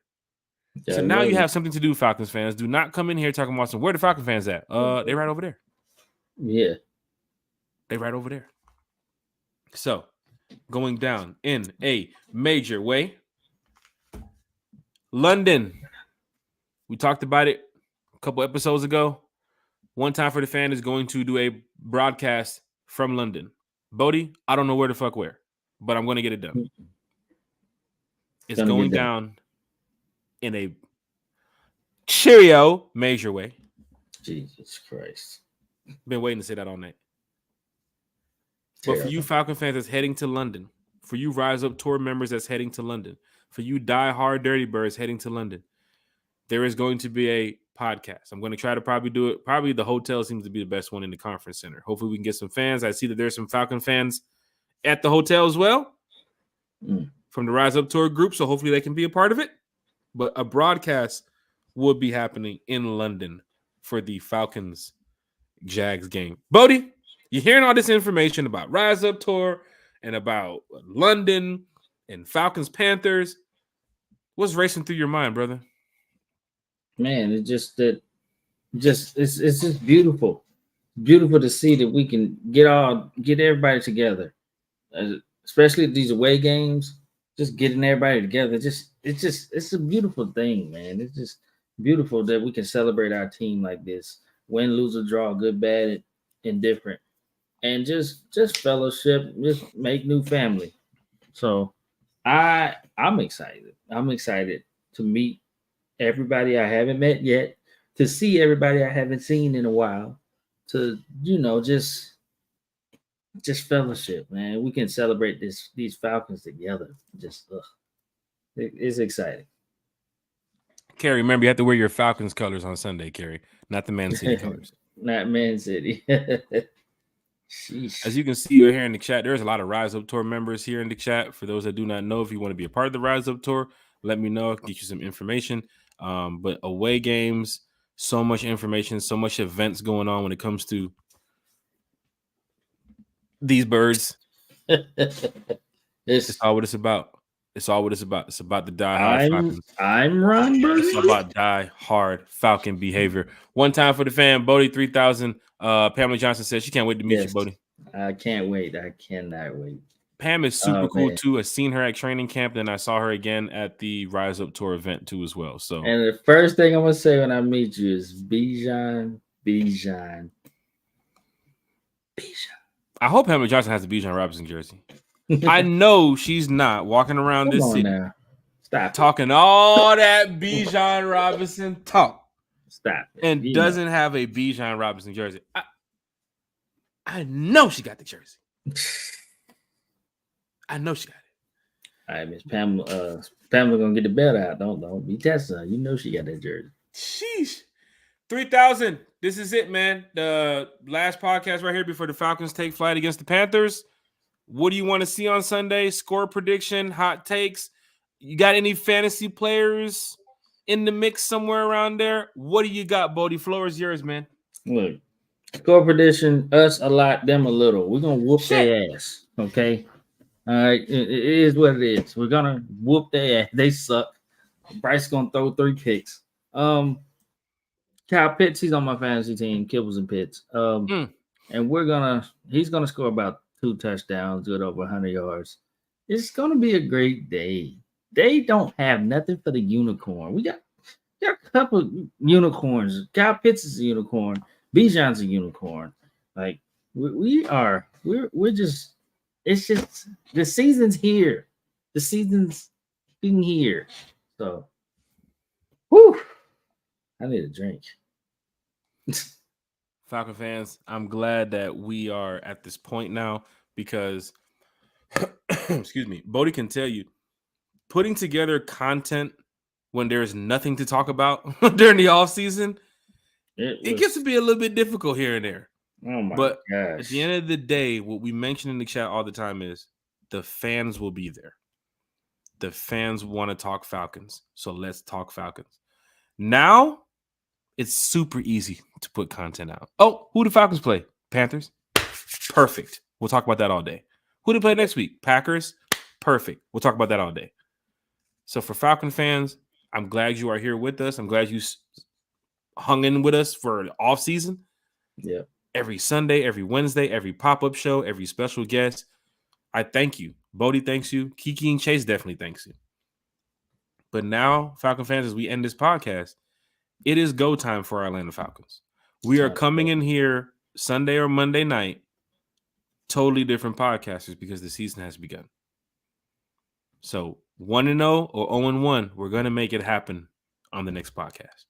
Yeah, so now you have something to do, Falcons fans. Do not come in here talking about where the Falcons fans at. They're right over there. Yeah. They're right over there. So, going down in a major way. London. We talked about it a couple episodes ago. One Time for the Fan is going to do a broadcast from London. Bodie, I don't know where the fuck where, but I'm going to get it done. It's going down in a cheerio major way. Jesus Christ. Been waiting to say that all night. But for you Falcon fans that's heading to London, for you Rise Up Tour members that's heading to London, for you die-hard Dirty Birds heading to London, there is going to be a podcast. I'm going to try to probably do it. Probably the hotel seems to be the best one in the conference center. Hopefully we can get some fans. I see that there's some Falcon fans at the hotel as well from the Rise Up Tour group, so hopefully they can be a part of it. But a broadcast will be happening in London for the Falcons-Jags game. Bodie, you're hearing all this information about Rise Up Tour and about London and Falcons Panthers. What's racing through your mind, brother? Man, it's just beautiful. Beautiful to see that we can get everybody together. Especially these away games. Just getting everybody together. It's a beautiful thing, man. It's just beautiful that we can celebrate our team like this. Win, lose, or draw, good, bad, indifferent. And just fellowship, just make new family. So I'm excited. I'm excited to meet everybody I haven't met yet, to see everybody I haven't seen in a while, to just fellowship, man. We can celebrate these Falcons together. It's exciting. Carrie, remember you have to wear your Falcons colors on Sunday, Carrie, not the Man City colors. Not Man City. As you can see here in the chat, there's a lot of Rise Up Tour members here in the chat. For those that do not know, if you want to be a part of the Rise Up Tour, let me know. I'll get you some information. But away games, so much information, so much events going on when it comes to these birds. It's all what it's about. It's all what it's about. It's about the die-hard Falcons. I'm Ron Bird. It's about die-hard Falcon behavior. One Time for the Fan, Bodie 3000. Pamela Johnson says she can't wait to meet you, Bodie. I can't wait. I cannot wait. Pam is super cool too. I've seen her at training camp, then I saw her again at the Rise Up Tour event too as well. So, and the first thing I'm gonna say when I meet you is Bijan. I hope Pamela Johnson has a Bijan Robinson jersey. I know she's not walking around this city talking all that Bijan Robinson talk. Stop it. And doesn't have a Bijan Robinson jersey. I know she got the jersey. I know she got it. All right, Miss Pamela. Pamela gonna get the belt out. Don't be testing her. You know she got that jersey. Sheesh. 3000. This is it, man. The last podcast right here before the Falcons take flight against the Panthers. What do you want to see on Sunday? Score prediction, hot takes. You got any fantasy players in the mix somewhere around there? What do you got, Bodie? Floor is yours, man. Look, score prediction, us a lot, them a little. We're going to whoop their ass, okay? All right, it is what it is. We're going to whoop their ass. They suck. Bryce is going to throw 3 picks. Kyle Pitts, he's on my fantasy team, Kibbles and Pitts. And he's going to score about 2 touchdowns, good over 100 yards. It's going to be a great day. They don't have nothing for the unicorn. We got a couple unicorns. Kyle Pitts is a unicorn. Bijan's a unicorn. Like we're just. It's just the season's here. The season's been here. So, whew, I need a drink. Falcon fans, I'm glad that we are at this point now because, excuse me, Bodie can tell you, putting together content when there's nothing to talk about during the off season, it gets to be a little bit difficult here and there. Oh my gosh. At the end of the day, what we mention in the chat all the time is the fans will be there. The fans want to talk Falcons. So let's talk Falcons. Now, it's super easy to put content out. Oh, who do Falcons play? Panthers? Perfect. We'll talk about that all day. Who do they play next week? Packers? Perfect. We'll talk about that all day. So for Falcon fans, I'm glad you are here with us. I'm glad you hung in with us for the off season. Yeah. Every Sunday, every Wednesday, every pop-up show, every special guest. I thank you. Bodie thanks you. Kiki and Chase definitely thanks you. But now, Falcon fans, as we end this podcast, it is go time for our Atlanta Falcons. We are coming in here Sunday or Monday night, totally different podcasters because the season has begun. So 1-0 or 0-1, we're going to make it happen on the next podcast.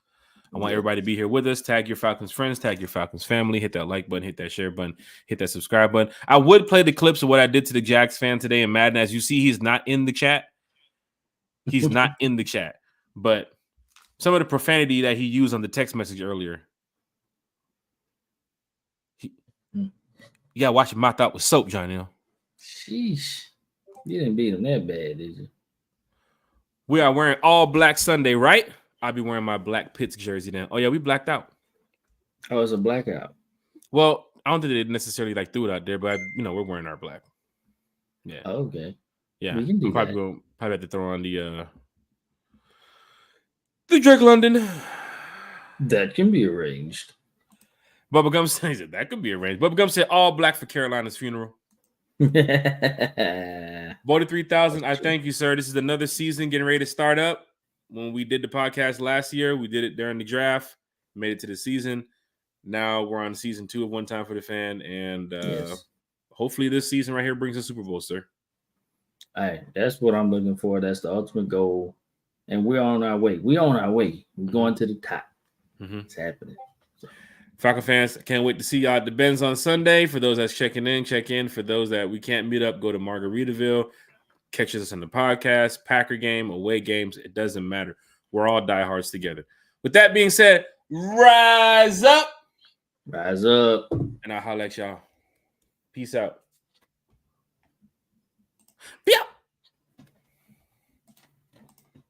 I want everybody to be here with us. Tag your Falcons friends, tag your Falcons family, hit that like button, hit that share button, hit that subscribe button. I would play the clips of what I did to the Jags fan today in Madden. As you see, he's not in the chat. He's not in the chat. But some of the profanity that he used on the text message earlier. You got to wash your mouth out with soap, Johnny. Sheesh. You didn't beat him that bad, did you? We are wearing all black Sunday, right? I'll be wearing my black Pitts jersey then. Oh, yeah, we blacked out. Oh, it's a blackout. Well, I don't think they necessarily threw it out there, but we're wearing our black. Yeah. Oh, okay. Yeah. We can do probably have to throw on the Drake London. That can be arranged. Bubba Gum said that could be arranged. Bubba Gum said all black for Carolina's funeral. Bodie 3000, I thank you, sir. This is another season getting ready to start up. When we did the podcast last year, we did it during the draft, made it to the season. Now we're on season 2 of One Time for the Fan, and hopefully this season right here brings a Super Bowl, sir. All right, that's what I'm looking for. That's the ultimate goal, and we're on our way. We're going to the top. Mm-hmm. It's happening. Falcon fans, I can't wait to see y'all at the Benz on Sunday. For those that's checking in, check in. For those that we can't meet up, go to Margaritaville. Catch us on the podcast, Packer game, away games. It doesn't matter. We're all diehards together. With that being said, rise up. Rise up. And I'll holler at y'all. Peace out. Be out.